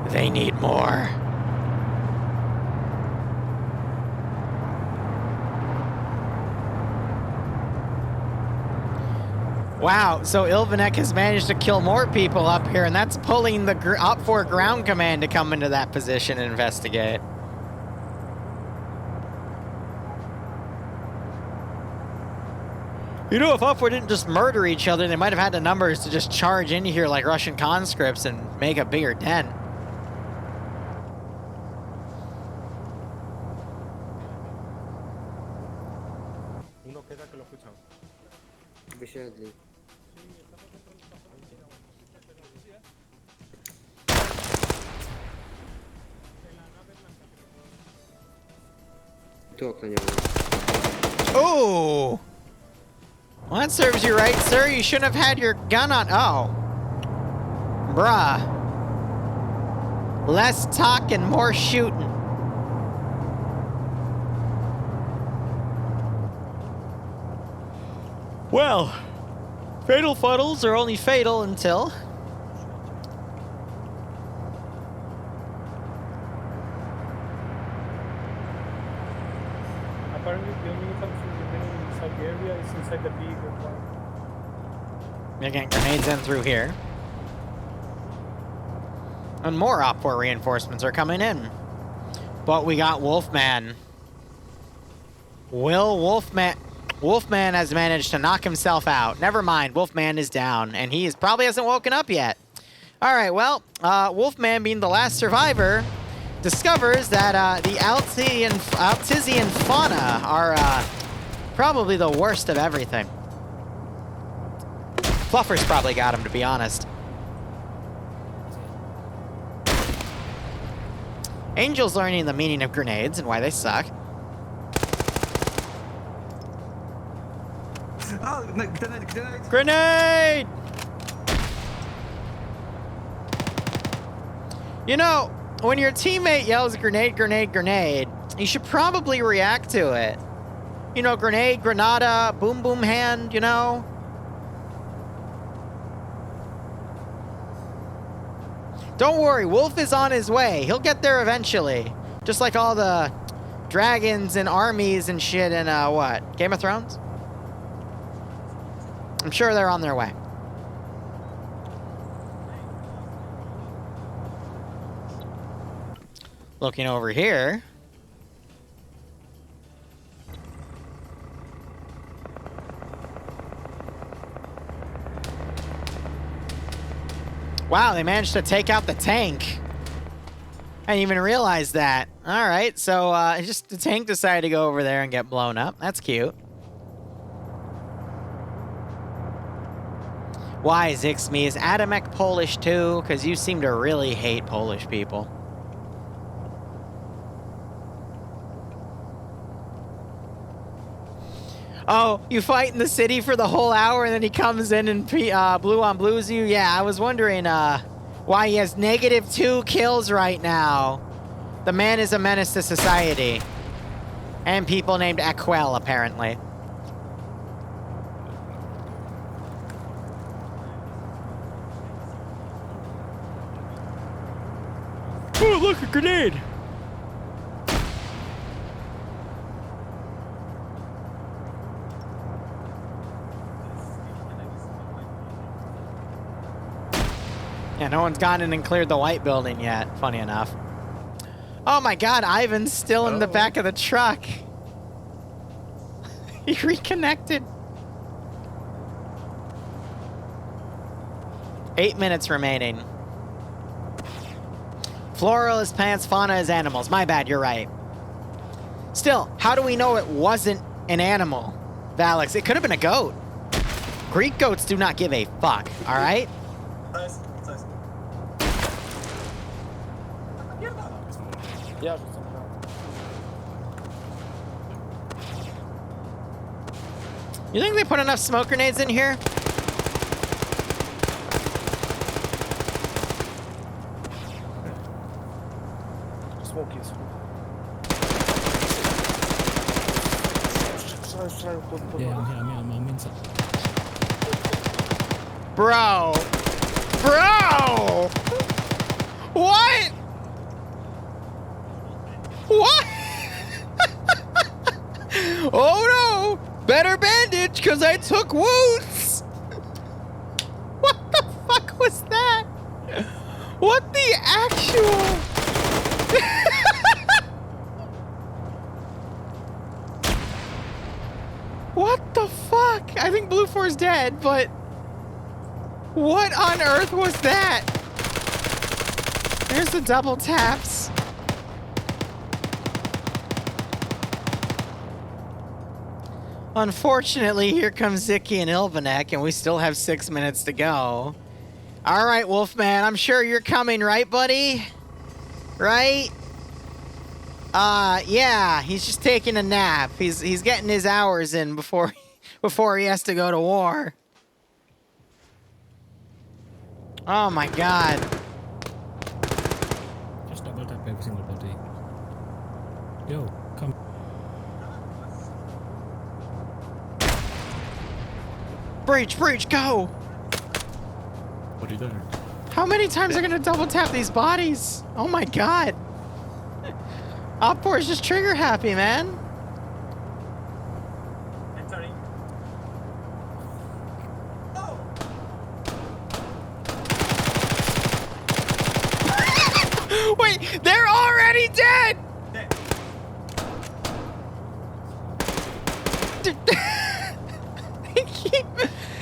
They need more. Wow, so Ilvanek has managed to kill more people up here, and that's pulling the OFCRA ground command to come into that position and investigate. You know, if OFCRA didn't just murder each other, they might have had the numbers to just charge in here like Russian conscripts and make a bigger dent. Uno queda que lo escuchan. Wysiedli. Tu okna nie ma. Oh! Well, that serves you right, sir. You shouldn't have had your gun on. Oh. Bruh. Less talk and more shooting. Well, fatal funnels are only fatal until... Apparently, the only infantry remaining inside the area is inside the big one. They're getting grenades in through here. And more OFCRA reinforcements are coming in. But we got Wolfman. Wolfman has managed to knock himself out. Never mind, Wolfman is down, and he probably hasn't woken up yet. All right, well, Wolfman, being the last survivor, discovers that the Altizian fauna are probably the worst of everything. Fluffer's probably got him, to be honest. Angel's learning the meaning of grenades and why they suck. Oh, grenade! Grenade! You know, when your teammate yells grenade, grenade, grenade, you should probably react to it. You know, grenade, granada, boom, boom hand, you know? Don't worry, Wolf is on his way. He'll get there eventually. Just like all the dragons and armies and shit in, what? Game of Thrones? I'm sure they're on their way. Looking over here. Wow, they managed to take out the tank. I didn't even realize that. All right, so just the tank decided to go over there and get blown up. That's cute. Why, Zixme? Is Adamek Polish too? Because you seem to really hate Polish people. Oh, you fight in the city for the whole hour and then he comes in and blue on blues you? Yeah, I was wondering why he has -2 kills right now. The man is a menace to society. And people named Aquel, apparently. Oh, look, a grenade! Yeah, no one's gone in and cleared the white building yet, funny enough. Oh my god, Ivan's still in the back of the truck. He reconnected. 8 minutes remaining. Floral is plants, fauna is animals. My bad, you're right. Still, how do we know it wasn't an animal? Valix, it could have been a goat. Greek goats do not give a fuck, alright? Yeah. You think they put enough smoke grenades in here? Smoke is. Bro! Bro! What? What? Oh no! Better bandage, because I took wounds! What the fuck was that? What the actual... What the fuck? I think Blue 4's dead, but what on earth was that? There's the double taps. Unfortunately, here comes Zicky and Ilvanek, and we still have 6 minutes to go. All right, Wolfman, I'm sure you're coming, right, buddy? Right? Yeah, he's just taking a nap. He's getting his hours in before he has to go to war. Oh my god. Just double tap every single body. Yo, come. Breach, go! What are you doing? How many times are gonna double tap these bodies? Oh my god. OFCRA is just trigger happy, man. Wait, they're already dead!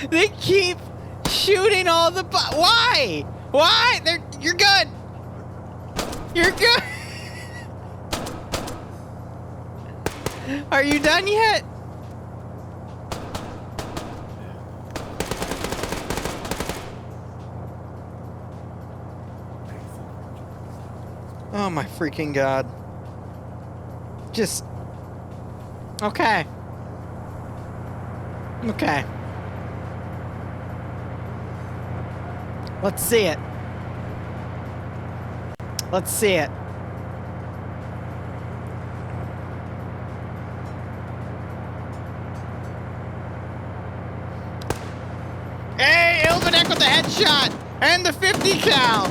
They keep shooting all the why? Why? You're good. You're good. Are you done yet? Oh my freaking god. Just... Okay. Okay. Let's see it. Let's see it. Hey, Ilvanek with the headshot and the 50 cal.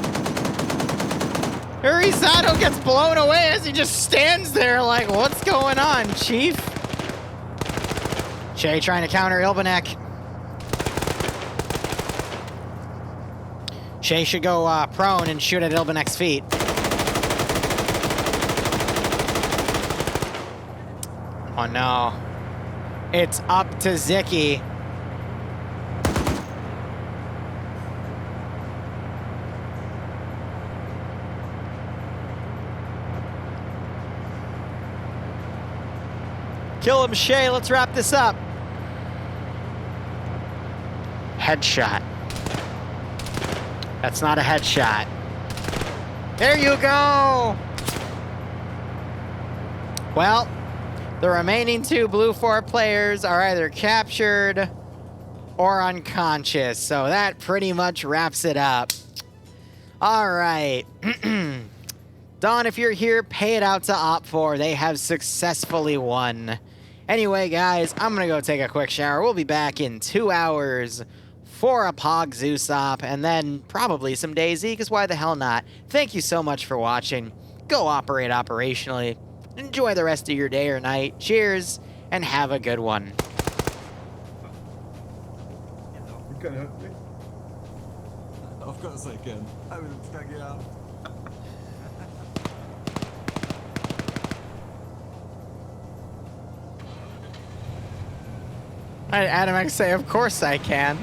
Urizato gets blown away as he just stands there like, what's going on, Chief? Shay trying to counter Ilvanek. Shay should go prone and shoot at Ilvanek's feet. Oh no. It's up to Zicky. Kill him, Shay. Let's wrap this up. Headshot. That's not a headshot. There you go! Well, the remaining 2 Blue 4 players are either captured or unconscious, so that pretty much wraps it up. All right. Don, if you're here, pay it out to OFCRA. They have successfully won. Anyway, guys, I'm gonna go take a quick shower. We'll be back in 2 hours for a Pog Zeusop, and then probably some DayZ, because why the hell not? Thank you so much for watching. Go operate operationally. Enjoy the rest of your day or night. Cheers, and have a good one. Of course I can. I will tag you out. I had Adam say, of course I can.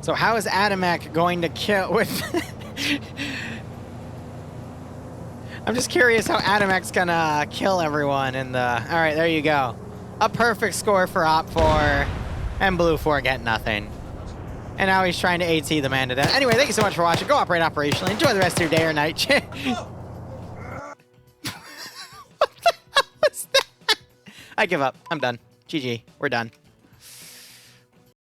So how is Adamek going to kill with... I'm just curious how Adamek's gonna kill everyone in the... Alright, there you go. A perfect score for OFCRA, and Blue 4 get nothing. And now he's trying to AT the man to death. Anyway, thank you so much for watching. Go operate operationally. Enjoy the rest of your day or night. What the hell was that? I give up. I'm done. GG. We're done.